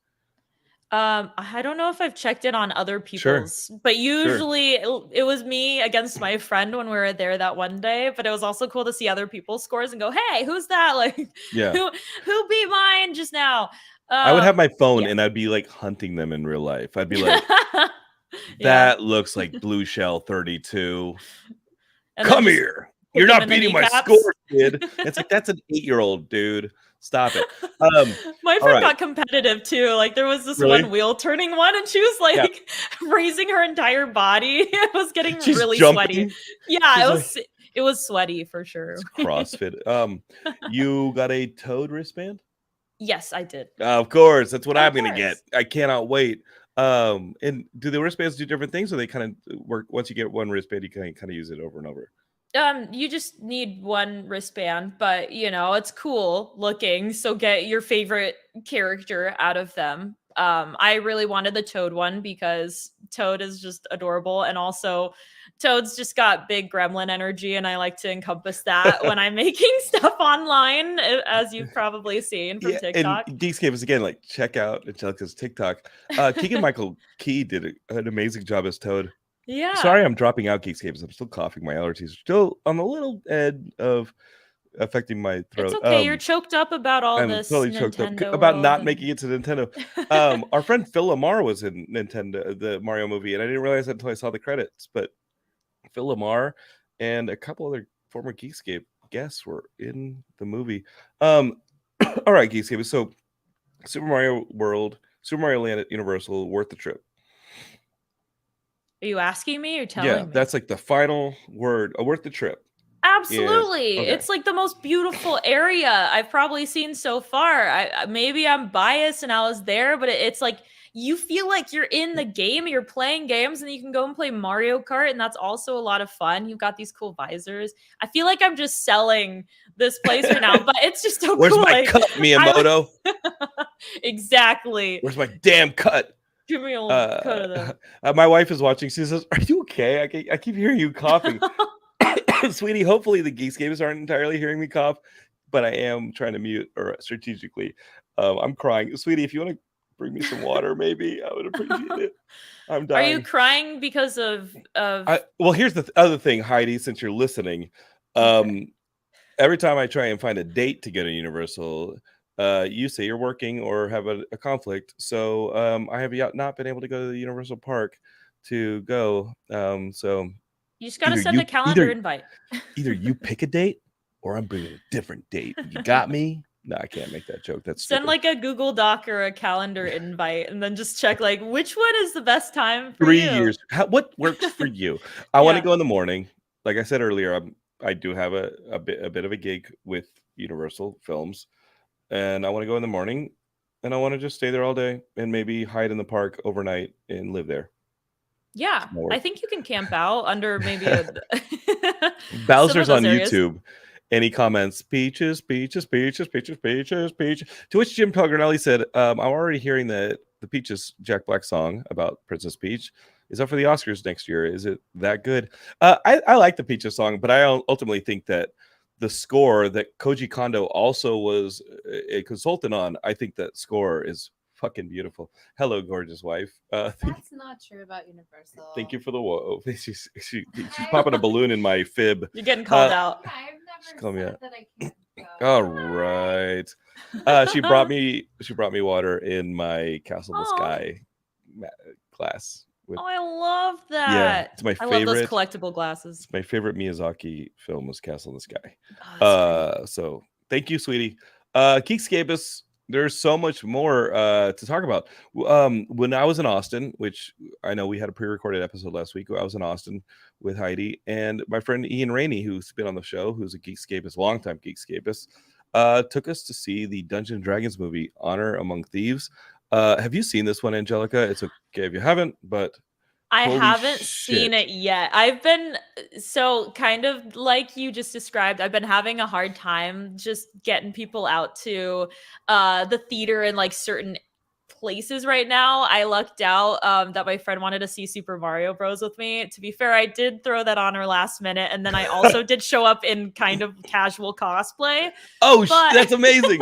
I don't know if I've checked in on other Sure, people's, but sure. usually it was me against my friend when we were there that one day. But it was also cool to see other people's scores and go, "Hey, who's that? Like, Yeah. who beat mine just now?" I would have my phone Yeah. and I'd be like hunting them in real life. I'd be like, Yeah, that looks like Blue Shell 32. and then Come just here. You're kick him not in the beating my kneecaps. score, kid. It's like that's an 8-year-old, dude. Stop it. My All friend right. got competitive too. Like there was this one Really? wheel turning one, and she was Yeah. like raising her entire body. It was getting She's really sweaty. jumping. Yeah, She's like, it was sweaty for sure. it's CrossFit. You got a Toad wristband? Yes, I did. Of course. That's what Of I'm gonna get. course. I cannot wait. And do the wristbands do different things, or they kind of work once you get one wristband, you can kind of use it over and over? You just need one wristband, but it's cool looking. So get your favorite character out of them. I really wanted the Toad one because Toad is just adorable, and also Toad's just got big gremlin energy, and I like to encompass that when I'm making stuff online, as you've probably seen from Yeah, and TikTok. Geekscape is again like check out Angelica's TikTok. Keegan Michael Key did an amazing job as Toad. Yeah, Sorry, I'm dropping out Geekscape. I'm still coughing. My allergies are still on a little edge of affecting my it's throat. okay. You're choked up about all I'm this totally choked up Nintendo about world not and making it to Nintendo. Our friend Phil Lamar was in Nintendo, the Mario movie, and I didn't realize that until I saw the credits. But Phil Lamar and a couple other former Geekscape guests were in the movie. All right, Geekscape. So Super Mario World, Super Mario Land at Universal, worth the trip. Are you asking me or Yeah, telling me? that's like the final word. Worth the trip. Absolutely. Okay. It's like the most beautiful area I've probably seen so far. Maybe I'm biased and I was there, but it's like you feel like you're in the game, you're playing games, and you can go and play Mario Kart, and that's also a lot of fun. You've got these cool visors. I feel like I'm just selling this place right now, but it's just so Where's cool. my Like, cut, Miyamoto? exactly. Where's my damn cut? Give me a little cut of that. My wife is watching. She says, "Are you okay? I keep hearing you coughing." Sweetie, hopefully the Geekscapers aren't entirely hearing me cough, but I am trying to mute or strategically. I'm crying. Sweetie, if you want to bring me some water, maybe I would appreciate it. I'm Are you dying. crying because of Well, here's the other thing, Heidi, since you're listening. Okay. Every time I try and find a date to get a Universal, you say you're working or have a conflict. So I have not been able to go to the Universal Park to go. So You just got to send a calendar invite. either you pick a date or I'm bringing a different date. You got me? No, I can't make that joke. That's Send stupid. like a Google Doc or a calendar invite, and then just check like which one is the best time for 3 you. years. What works for you? I want to Yeah. go in the morning. Like I said earlier, I do have a bit of a gig with Universal Films, and I want to go in the morning, and I want to just stay there all day and maybe hide in the park overnight and live there. Yeah, More I work. think you can camp out under maybe a some Bowser's of those on areas. YouTube, and he comments, "Peaches, peaches, peaches, peaches, peaches, peaches." To which Jim Pelgrinelli said, "I'm already hearing the Peaches Jack Black song about Princess Peach is up for the Oscars next year. Is it that good?" I like the Peaches song, but I ultimately think that the score that Koji Kondo also was a consultant on, I think that score is fucking beautiful. Hello, gorgeous wife. That's not true about Universal. Thank you for the whoa. She's popping a balloon in my fib. You're getting called out. Yeah, I've call me never out. said that I can't go. All right. She brought me water in my Castle in the Aw. Sky glass. With, Oh, I love that. yeah, it's my I love those favorite. collectible glasses. My favorite Miyazaki film was Castle in the Sky. Oh, that's great. So thank you, sweetie. Geekscape, there's so much more to talk about. When I was in Austin, which I know we had a pre-recorded episode last week, I was in Austin with Heidi and my friend Ian Rainey, who's been on the show, who's a Geekscapist, longtime Geekscapist, took us to see the Dungeons & Dragons movie, Honor Among Thieves. Have you seen this one, Angelica? It's okay if you haven't, but I holy haven't shit. seen it yet. I've been so kind of like you just described. I've been having a hard time just getting people out to the theater in like certain places right now. I lucked out that my friend wanted to see Super Mario Bros with me. To be fair, I did throw that on her last minute, and then I also did show up in kind of casual cosplay. Oh, But that's amazing.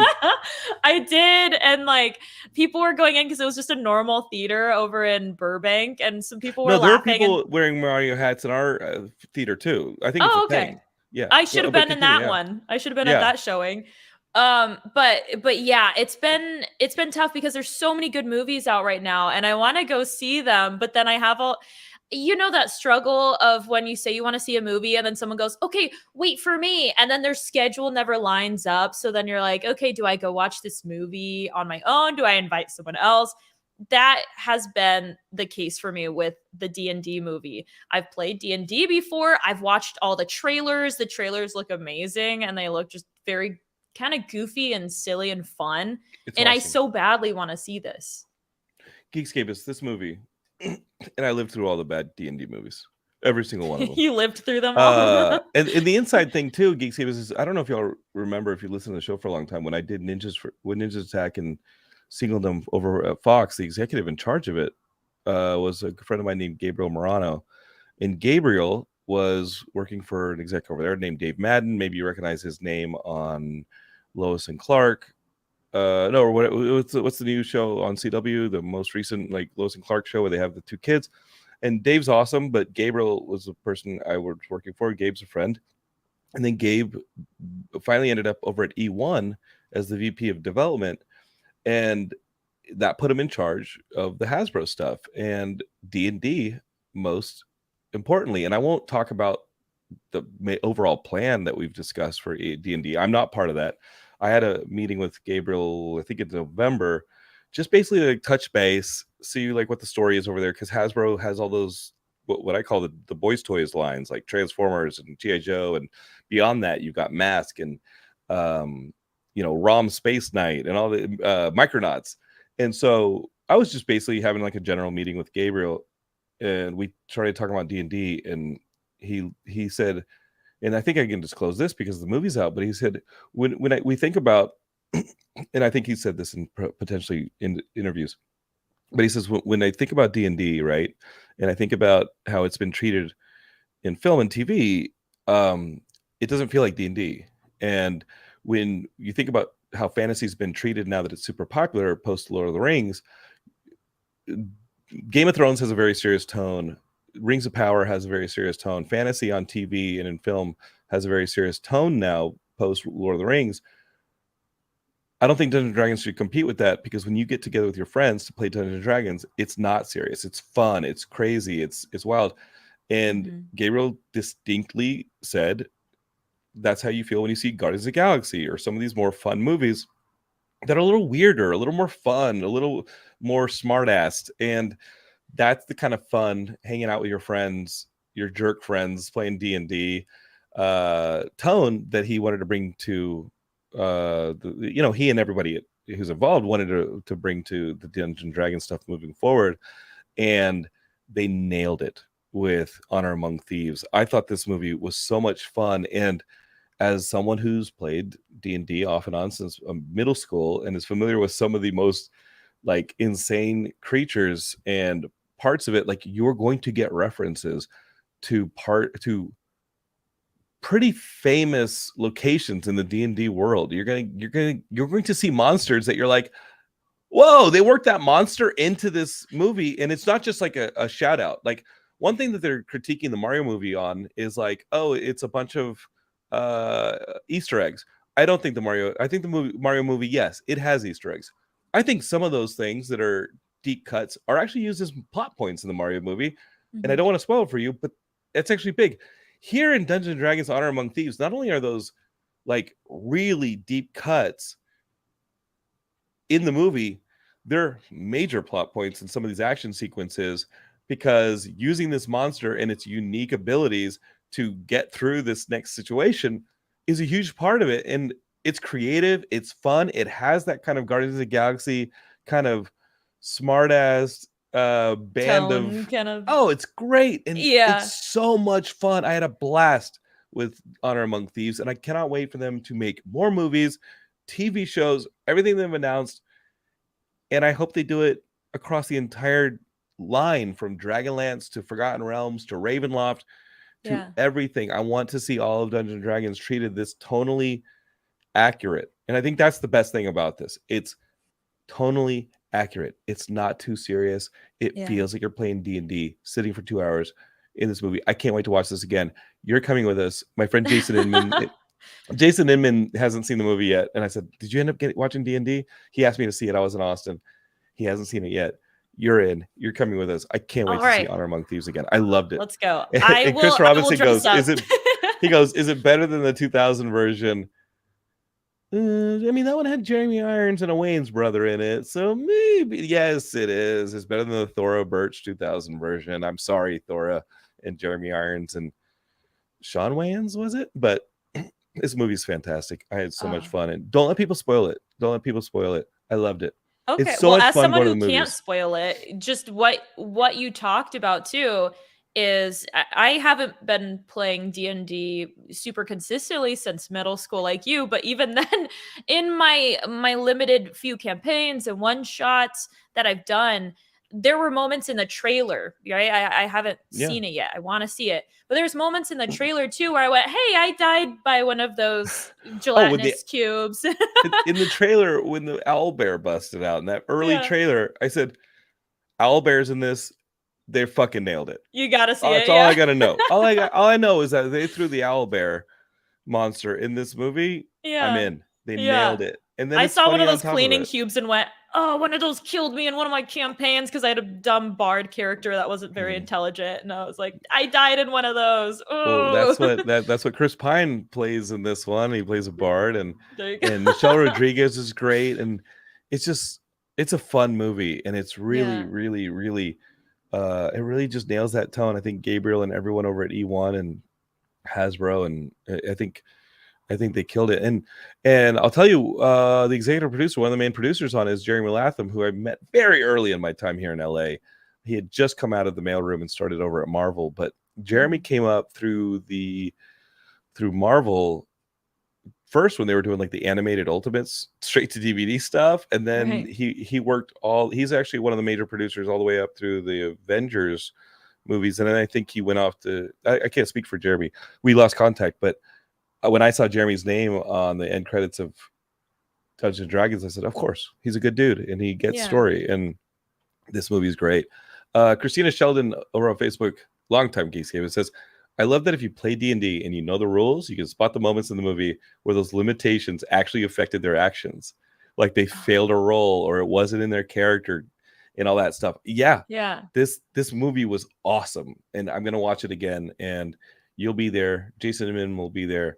I did, and like people were going in because it was just a normal theater over in Burbank, and some people were No, there are laughing. people wearing Mario hats in our theater too. I think it's a thing. Yeah, I should have been in continue, that yeah. one. I should have been Yeah. at that showing. But yeah, it's been tough because there's so many good movies out right now, and I want to go see them, but then I have all that struggle of when you say you want to see a movie and then someone goes, okay, wait for me. And then their schedule never lines up. So then you're like, okay, do I go watch this movie on my own? Do I invite someone else? That has been the case for me with the D&D movie. I've played D&D before. I've watched all the trailers. The trailers look amazing and they look just very kind of goofy and silly and fun. It's and awesome. I so badly want to see this. Geekscape is this movie. And I lived through all the bad D&D movies. Every single one of them. You lived through them all. and the inside thing too, Geekscape is, I don't know if y'all remember, if you listen to the show for a long time, when I did Ninjas Attack and singled them over at Fox, the executive in charge of it was a friend of mine named Gabriel Morano. And Gabriel was working for an exec over there named Dave Madden. Maybe you recognize his name on Lois and Clark. What's the new show on CW? The most recent, like, Lois and Clark show where they have the two kids. And Dave's awesome, but Gabriel was the person I was working for. Gabe's a friend. And then Gabe finally ended up over at E1 as the VP of development. And that put him in charge of the Hasbro stuff and D&D, most importantly. And I won't talk about the overall plan that we've discussed for D&D. I'm not part of that. I had a meeting with Gabriel, I think in November, just basically to touch base, see like what the story is over there, because Hasbro has all those what I call the boys' toys lines, like Transformers and G.I. Joe, and beyond that, you've got Mask and ROM Space Knight and all the Micronauts. And so I was just basically having like a general meeting with Gabriel, and we started talking about D&D, and he said, and I think I can disclose this because the movie's out, but he said, when we think about, and I think he said this in potentially in interviews, but he says, when I think about D&D, right, and I think about how it's been treated in film and TV, it doesn't feel like D&D. And when you think about how fantasy's been treated now that it's super popular post Lord of the Rings, Game of Thrones has a very serious tone. Rings of Power has a very serious tone. Fantasy on TV and in film has a very serious tone now post Lord of the Rings. I don't think Dungeons & Dragons should compete with that, because when you get together with your friends to play Dungeons & Dragons, it's not serious. It's fun. It's crazy. It's wild. And Gabriel distinctly said, that's how you feel when you see Guardians of the Galaxy or some of these more fun movies that are a little weirder, a little more fun, a little more smart-assed. And that's the kind of fun hanging out with your friends, your jerk friends, playing D&D tone that he wanted to bring to he and everybody who's involved wanted to bring to the Dungeons and Dragons stuff moving forward. And they nailed it with Honor Among Thieves. I thought this movie was so much fun, and as someone who's played D&D off and on since middle school and is familiar with some of the most like insane creatures and parts of it, like you're going to get references to pretty famous locations in the D&D world. You're going to see monsters that you're like, whoa, they worked that monster into this movie. And it's not just like a shout out. Like one thing that they're critiquing the Mario movie on is like, oh, it's a bunch of Easter eggs. I think the Mario movie, yes, it has Easter eggs. I think some of those things that are deep cuts are actually used as plot points in the Mario movie. Mm-hmm. And I don't want to spoil it for you, but it's actually big. Here in Dungeons & Dragons Honor Among Thieves, not only are those like really deep cuts in the movie, they're major plot points in some of these action sequences, because using this monster and its unique abilities to get through this next situation is a huge part of it. And it's creative, it's fun, it has that kind of Guardians of the Galaxy kind of smart-ass band of kind of. Oh, it's great. And it's so much fun. I had a blast with Honor Among Thieves, and I cannot wait for them to make more movies, TV shows, everything they've announced. And I hope they do it across the entire line, from Dragonlance to Forgotten Realms to Ravenloft to everything. I want to see all of Dungeons and Dragons treated this tonally accurate. And I think that's the best thing about this. It's tonally accurate. It's not too serious. It feels like you're playing D&D, sitting for 2 hours in this movie. I can't wait to watch this again. You're coming with us. My friend Jason Inman. Jason Inman hasn't seen the movie yet. And I said, did you end up watching D&D? He asked me to see it. I was in Austin. He hasn't seen it yet. You're in. You're coming with us. I can't wait to see Honor Among Thieves again. I loved it. Let's go. And Chris Robinson goes, is it better than the 2000 version? I mean, that one had Jeremy Irons and a Wayne's brother in it, so maybe, yes, it is. It's better than the Thora Birch 2000 version. I'm sorry, Thora and Jeremy Irons and Sean Wayans, was it? But this movie's fantastic. I had so much fun, and don't let people spoil it. I loved it. Okay, it's so much as fun someone going to who the can't movies. spoil it, just what you talked about too is I haven't been playing D&D super consistently since middle school like you, but even then, in my limited few campaigns and one shots that I've done, there were moments in the trailer, right? I haven't seen it yet. I want to see it. But there's moments in the trailer too where I went, hey, I died by one of those gelatinous cubes. In the trailer, when the owlbear busted out in that early trailer, I said, owlbear's in this. They fucking nailed it. You gotta see it. That's all I gotta know. All I know is that they threw the owlbear monster in this movie. I'm in. They nailed it. And then I saw one of those cleaning cubes and went, oh, one of those killed me in one of my campaigns because I had a dumb bard character that wasn't very intelligent, and I was like, I died in one of those. Well, that's what Chris Pine plays in this one. He plays a bard, and Michelle Rodriguez is great, and it's a fun movie, and it's really, really, really. It really just nails that tone. I think Gabriel and everyone over at E1 and Hasbro, and I think they killed it. And I'll tell you, the executive producer, one of the main producers on it, is Jeremy Latham, who I met very early in my time here in LA. He had just come out of the mailroom and started over at Marvel, but Jeremy came up through Marvel first when they were doing like the animated Ultimates straight to DVD stuff, and then he worked he's actually one of the major producers all the way up through the Avengers movies, and then I think he went off to I can't speak for Jeremy, we lost contact, but when I saw Jeremy's name on the end credits of Dungeons and Dragons, I said, of course, he's a good dude and he gets story, and this movie is great. Christina Sheldon over on Facebook, longtime Geekscape, says, I love that if you play D&D and you know the rules, you can spot the moments in the movie where those limitations actually affected their actions. Like they failed a roll or it wasn't in their character and all that stuff. Yeah. This movie was awesome. And I'm going to watch it again, and you'll be there. Jason Inman will be there.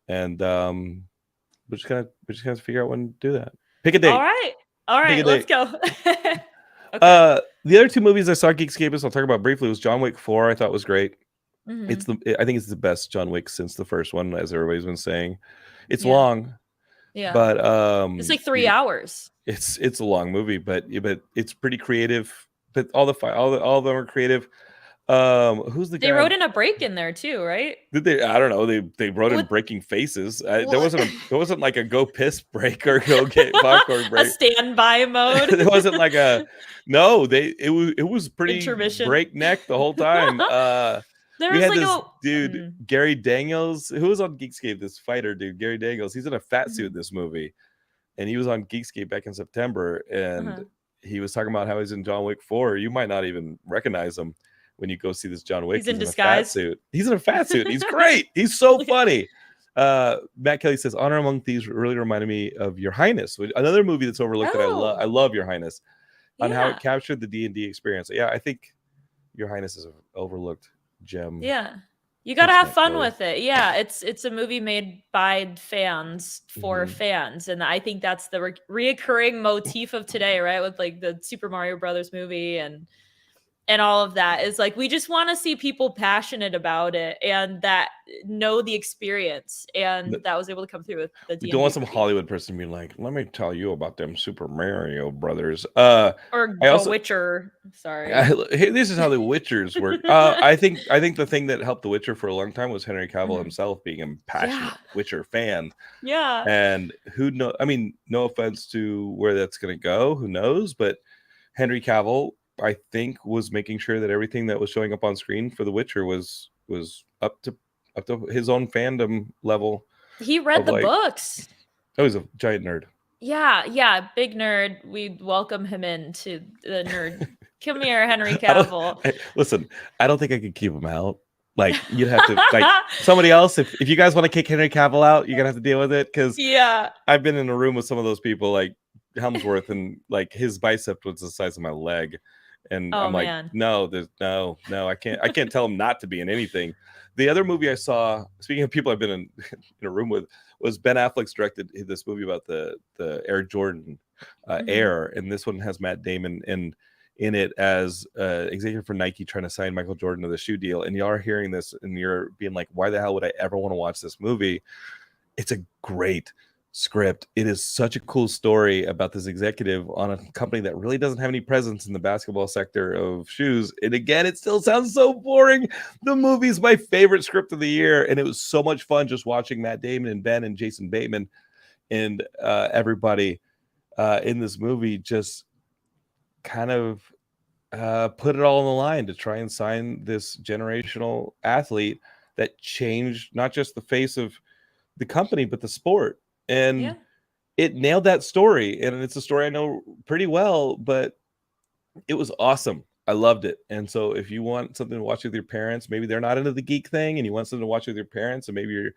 and we're just gonna figure out when to do that. Pick a date. All right. Pick a Let's date. go. Okay. The other two movies I saw Geekscape I'll talk about briefly was John Wick 4. I thought was great. Mhm. I think it's the best John Wick since the first one, as everybody's been saying. It's Yeah. long, Yeah. but It's like 3 hours. it's a long movie, but it's pretty creative. But all of them are creative. Who's the guy? They wrote in a break in there too, right? Did they? I don't know. They wrote in What- breaking faces. There What? wasn't like a go piss break or go get popcorn A break. standby mode. There wasn't like a no. It was pretty Intermission. breakneck the whole time. There We was had like this a dude, Gary Daniels, who was on Geekscape. This fighter dude, Gary Daniels. He's in a fat suit in Mhm. this movie, and he was on Geekscape back in September, and Uh-huh. he was talking about how he's in John Wick 4. You might not even recognize him when you go see this John Wick. He's in a fat disguise. suit. He's in a fat suit. He's great. He's so funny. Matt Kelly says, Honor Among Thieves really reminded me of Your Highness, another movie that's overlooked that I love. Oh. I love Your Highness on how Yeah. it captured the D&D experience. Yeah, I think Your Highness is an overlooked gem. Yeah. You got to It's have not fun good. with it. Yeah, it's a movie made by fans for Mhm. fans, and I think that's the reoccurring motif of today, right? With like the Super Mario Brothers movie and all of that is like we just want to see people passionate about it and that know the experience, and that was able to come through with the We D&D don't want some movie. Hollywood person being like, let me tell you about them Super Mario Brothers. Or I also- The Witcher. Sorry. Hey, this is how the Witchers work. I think the thing that helped the Witcher for a long time was Henry Cavill Mhm. himself being a passionate Yeah. Witcher fan. Yeah. And who know? I mean, no offense to where that's going to go, who knows? But Henry Cavill, I think, was making sure that everything that was showing up on screen for The Witcher was up to his own fandom level. He read of, the like- books. Oh, he's a giant nerd. Yeah, big nerd. We welcome him into the nerd. Come here, Henry I don't- Cavill. Listen, I don't think I could keep him out. Like, you'd have to like somebody else. If you guys want to kick Henry Cavill out, you're gonna have to deal with it. Because Yeah. I've been in a room with some of those people, like Helmsworth, and like his bicep was the size of my leg, and Oh, I'm like, man. no, there's no, I can't tell him not to be in anything. The other movie I saw, speaking of people I've been in a room with, was Ben Affleck's directed this movie about the Air Jordan Air, and this one has Matt Damon in it as executive for Nike trying to sign Michael Jordan to the shoe deal. And y'all are hearing this and you're being like, why the hell would I ever want to watch this movie? It's a great script. It is such a cool story about this executive on a company that really doesn't have any presence in the basketball sector of shoes. And again, it still sounds so boring. The movie's my favorite script of the year. And it was so much fun just watching Matt Damon and Ben and Jason Bateman and everybody in this movie just kind of put it all on the line to try and sign this generational athlete that changed not just the face of the company but the sport. And it nailed that story, and it's a story I know pretty well, but it was awesome. I loved it. And so if you want something to watch with your parents, maybe they're not into the geek thing and you want something to watch with your parents, and maybe you're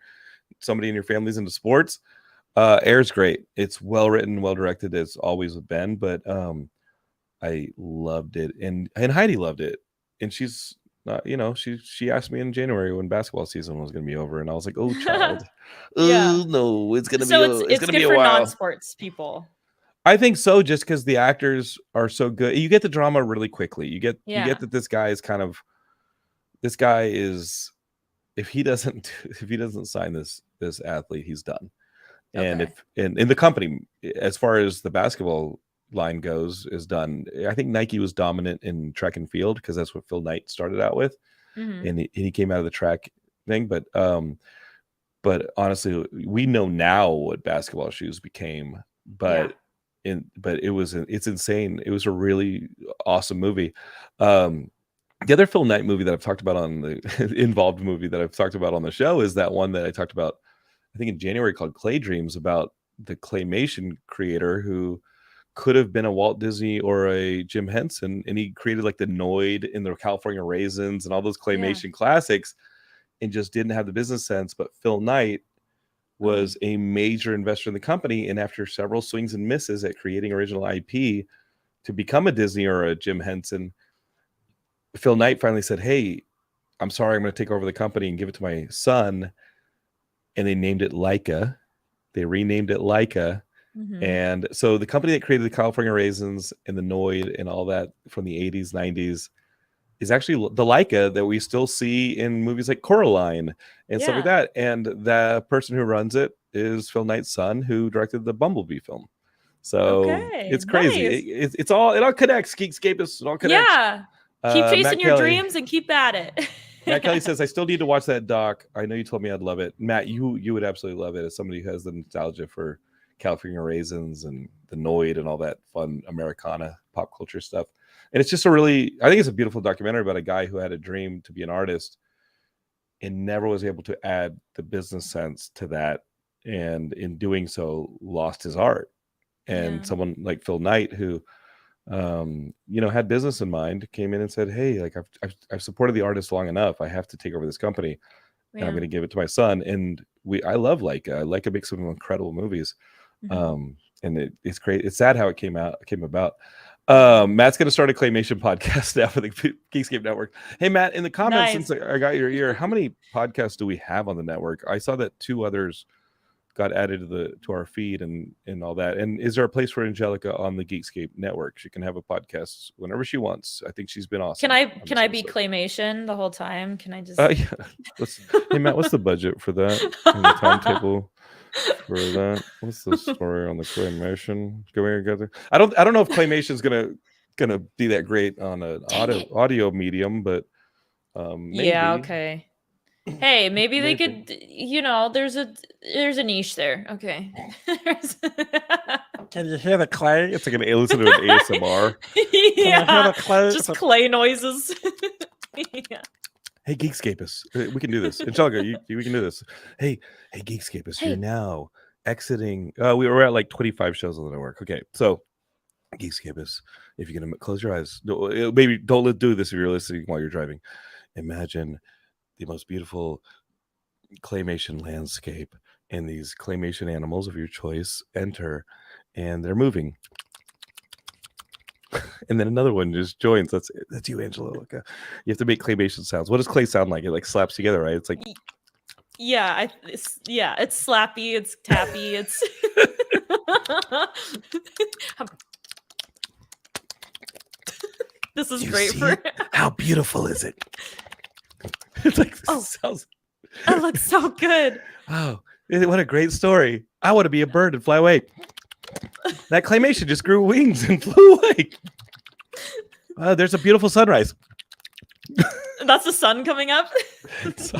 somebody in your family's into sports, Air's great. It's well written, well directed, as always with Ben, but I loved it, and Heidi loved it, and she's not, she asked me in January when basketball season was going to be over, and I was like, oh child, Yeah. no, it's gonna So be it's gonna good be a for while. non-sports people. I think so, just because the actors are so good. You get the drama really quickly. You get that this guy is if he doesn't sign this athlete, he's done. And Okay. if in the company, as far as the basketball line goes, is done. I think Nike was dominant in track and field because that's what Phil Knight started out with, and he came out of the track thing. But honestly, we know now what basketball shoes became. But it's insane. It was a really awesome movie. The other Phil Knight movie that I've talked about on the involved movie that I've talked about on the show is that one that I talked about, I think in January, called Clay Dreams, about the claymation creator who could have been a Walt Disney or a Jim Henson, and he created like the Noid and the California Raisins and all those claymation classics, and just didn't have the business sense. But Phil Knight was a major investor in the company, and after several swings and misses at creating original IP to become a Disney or a Jim Henson, Phil Knight finally said, hey, I'm sorry, I'm going to take over the company and give it to my son. and they named it Leica. They renamed it Leica. Mhm. And so the company that created the California Raisins and the Noid and all that from the 80s, 90s is actually the Leica that we still see in movies like Coraline and stuff like Yeah. that. And the person who runs it is Phil Knight's son, who directed the Bumblebee film. So Okay, it's crazy. nice. It all connects. Geekscapists, it all connects. Yeah. Keep chasing Matt your Kelly. dreams and keep at it. Matt Kelly says, I still need to watch that doc. I know you told me I'd love it. Matt, you would absolutely love it as somebody who has the nostalgia for California Raisins and the Noid and all that fun Americana pop culture stuff. And it's just I think it's a beautiful documentary about a guy who had a dream to be an artist and never was able to add the business sense to that. And in doing so, lost his art. And Yeah. someone like Phil Knight, who had business in mind, came in and said, hey, like I've supported the artist long enough. I have to take over this company and I'm going to give it to my son. And I love Leica. Leica makes some incredible movies. Mhm. And it's great. It's sad how it came about. Matt's going to start a claymation podcast now for the Geekscape network. Hey, Matt, in the comments, Nice. since I got your ear, how many podcasts do we have on the network? I saw that 2 others got added to our feed and all that. And is there a place for Angelica on the Geekscape network? She can have a podcast whenever she wants. I think she's been awesome. Can I be claymation the whole time? Can I just yeah. Hey Matt, what's the budget for that? And the timetable for that? What's the story on the claymation going together? I don't know if claymation is gonna be that great on an audio medium, but maybe. Yeah, okay. Hey, maybe they could, there's a niche there. Okay. Can you hear the clay? It's like listen to an ASMR. Yeah, the clay? just clay noises. Yeah. Hey, Geekscapists, we can do this. Angelica, we can do this. Hey, Geekscapists, Hey. you're now exiting. We were at like 25 shows on the network. Okay, so Geekscapists, if you're gonna close your eyes, maybe don't do this if you're listening while you're driving. Imagine the most beautiful claymation landscape, and these claymation animals of your choice enter, and they're moving. And then another one just joins. That's you, Angelica. You have to make claymation sounds. What does clay sound like? It like slaps together, right? It's like Yeah, it's slappy, it's tappy, it's This is great for How beautiful is it? it's like Oh. sounds. That looks so good. Oh, what a great story! I want to be a bird and fly away. That claymation just grew wings and flew away. There's a beautiful sunrise. That's the sun coming up. So,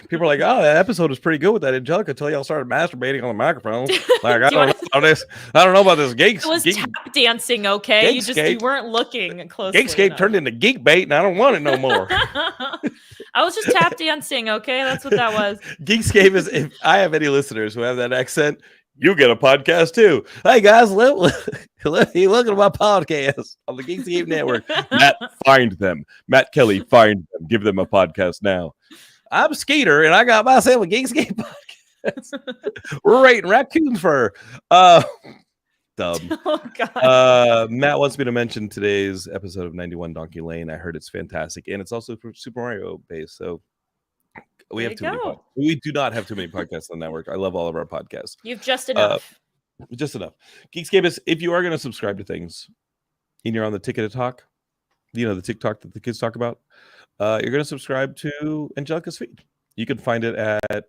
people are like, "Oh, that episode was pretty good with that Angelica until y'all started masturbating on the microphone." Like, I don't know about this. I don't know about this It was tap dancing, okay? You Geekscape. weren't looking closely. Geekscape enough. turned into geek bait, and I don't want it no more. I was just tap dancing, okay? That's what that was. Geekscape is. If I have any listeners who have that accent, you get a podcast too. Hey guys, welcome to my podcast on the Geekscape network. Matt, find them. Matt Kelly, find them. Give them a podcast now. I'm Skeeter, and I got myself a Geekscape podcast. We're rating raccoon fur. Dumb. Oh god. Matt wants me to mention today's episode of 91 Donkey Lane. I heard it's fantastic, and it's also Super Mario based. So we There have you too many. go. We do not have too many podcasts on the network. I love all of our podcasts. You've just enough. Just enough. Geekscapists, if you are going to subscribe to things and you're on the ticket to talk, the TikTok that the kids talk about, you're going to subscribe to Angelica's feed. You can find it at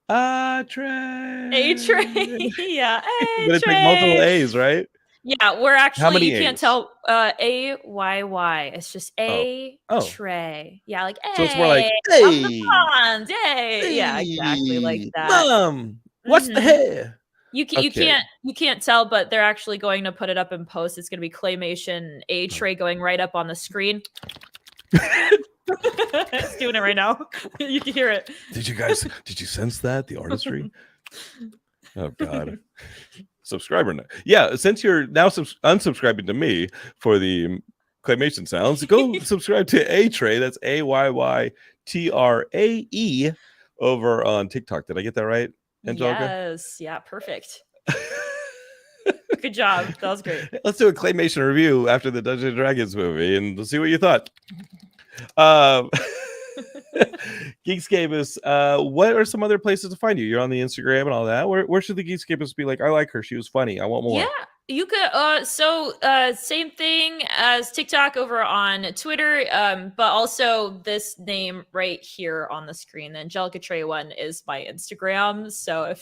Trae. A-Trae. Yeah. But it's like multiple A-Trae. A's, right? Yeah, we're actually many you can't A's? tell A-Y-Y. It's just Oh. A-Trae. Yeah, like So it's more like, hey, on hey, the pond. Hey. Yeah, exactly like that. Mom, what's the Mhm. hair? You Okay. can't tell, but they're actually going to put it up in post. It's going to be claymation A-Trae going right up on the screen. It's doing it right now. You can hear it. Did you sense that? The artistry? Oh, God. Subscriber. Yeah, since you're now unsubscribing to me for the claymation sounds, go subscribe to A-Trae. That's AYYTRAE over on TikTok. Did I get that right, Angelica? Yes. Yeah, perfect. Good job. That was great. Let's do a claymation review after the Dungeons and Dragons movie and see what you thought. Geekscapists, what are some other places to find you? You're on the Instagram and all that. Where should the Geekscapists be like, I like her, she was funny, I want more? Yeah, you could same thing as TikTok over on Twitter, but also this name right here on the screen, the Angelica Trae one is my Instagram. So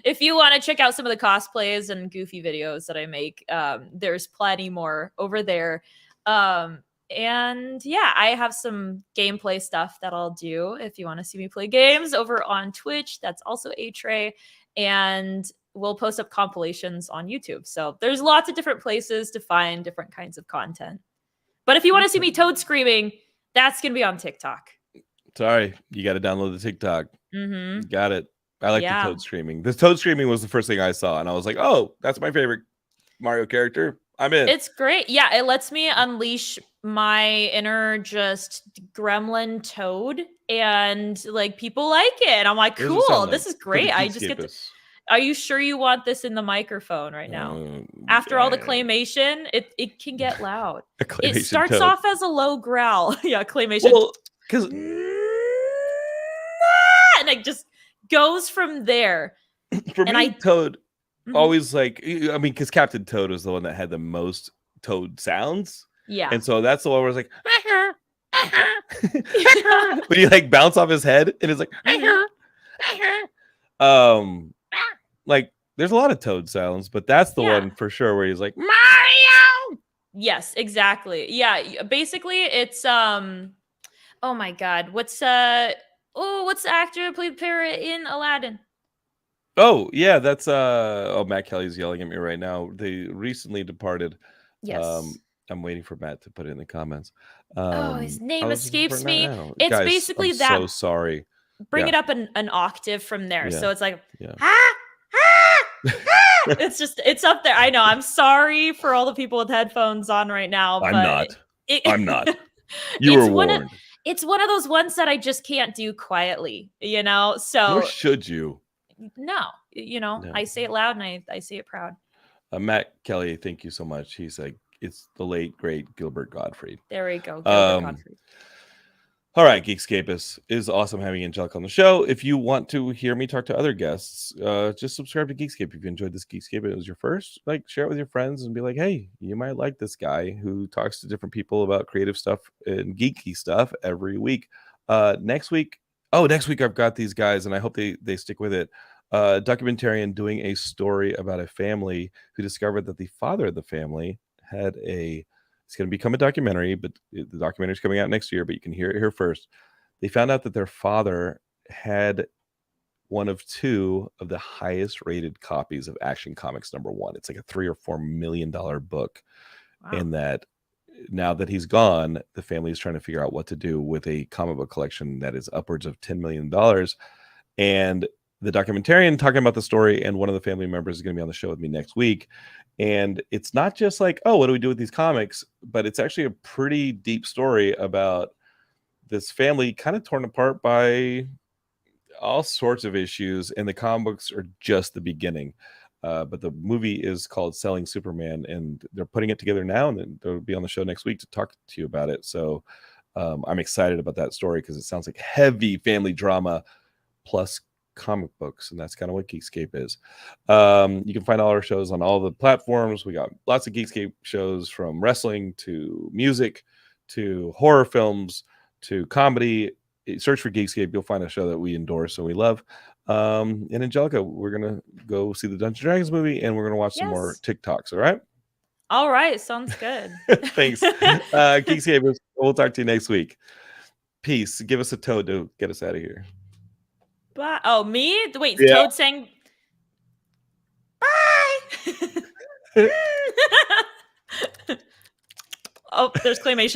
if you want to check out some of the cosplays and goofy videos that I make, there's plenty more over there. And yeah, I have some gameplay stuff that I'll do if you want to see me play games over on Twitch. That's also a Trae. And we'll post up compilations on YouTube. So there's lots of different places to find different kinds of content. But if you want to see me toad screaming, that's going to be on TikTok. Sorry, you got to download the TikTok. Mm-hmm. Got it. I like the toad screaming. The toad screaming was the first thing I saw, and I was like, oh, that's my favorite Mario character. I'm in. It's great. Yeah, it lets me unleash my inner just gremlin toad, and like people like it. And I'm like, cool, this is great. I just get to... Are you sure you want this in the microphone right now? After all the claymation, it can get loud. It starts off as a low growl. Yeah, claymation. Well, because and it just goes from there. For me, Toad always like, I mean, because Captain Toad was the one that had the most Toad sounds. Yeah. And so that's the one where it's like, when you like bounce off his head and it's like, like there's a lot of Toad sounds, but that's the one for sure where he's like, Mario. Yes, exactly. Yeah, basically it's oh my god, what's the actor who played Parrot in Aladdin? Oh yeah, that's oh, Matt Kelly's yelling at me right now. They recently departed. Yes. I'm waiting for Matt to put it in the comments. Oh, his name escapes me. It's Guys, basically I'm that. So sorry. Bring it up an octave from there. Yeah. So it's like, yeah. It's up there. I know. I'm sorry for all the people with headphones on right now. But I'm not. You were warned. It's one of those ones that I just can't do quietly, you know? So nor should you. No, you know, no. I say it loud and I say it proud. Matt Kelly, thank you so much. He's like, it's the late, great Gilbert Gottfried. There we go. Gilbert Gottfried. All right, Geekscapists. It is awesome having Angelica on the show. If you want to hear me talk to other guests, just subscribe to Geekscape. If you enjoyed this Geekscape and it was your first, like share it with your friends and be like, hey, you might like this guy who talks to different people about creative stuff and geeky stuff every week. Next week I've got these guys and I hope they stick with it. Documentarian doing a story about a family who discovered that the father of the family had it's going to become a documentary, but the documentary is coming out next year, but you can hear it here first. They found out that their father had one of two of the highest rated copies of Action Comics #1. It's like a $3 or $4 million book. Wow. And that now that he's gone, the family is trying to figure out what to do with a comic book collection that is upwards of $10 million. And the documentarian talking about the story, and one of the family members is going to be on the show with me next week. And it's not just like, oh, what do we do with these comics? But it's actually a pretty deep story about this family kind of torn apart by all sorts of issues. And the comic books are just the beginning. But the movie is called Selling Superman, and they're putting it together now. And then they'll be on the show next week to talk to you about it. So I'm excited about that story because it sounds like heavy family drama plus comic books, and that's kind of what Geekscape is. You can find all our shows on all the platforms. We got lots of Geekscape shows, from wrestling to music to horror films to comedy. Search for Geekscape, you'll find a show that we endorse and we love. And Angelica, we're gonna go see the Dungeons & Dragons movie, and we're gonna watch some more TikToks. All right, sounds good. Thanks. Geekscape, we'll talk to you next week. Peace. Give us a toad to get us out of here. Bye. Oh, me? Wait, Toad saying bye. Oh, there's claymation.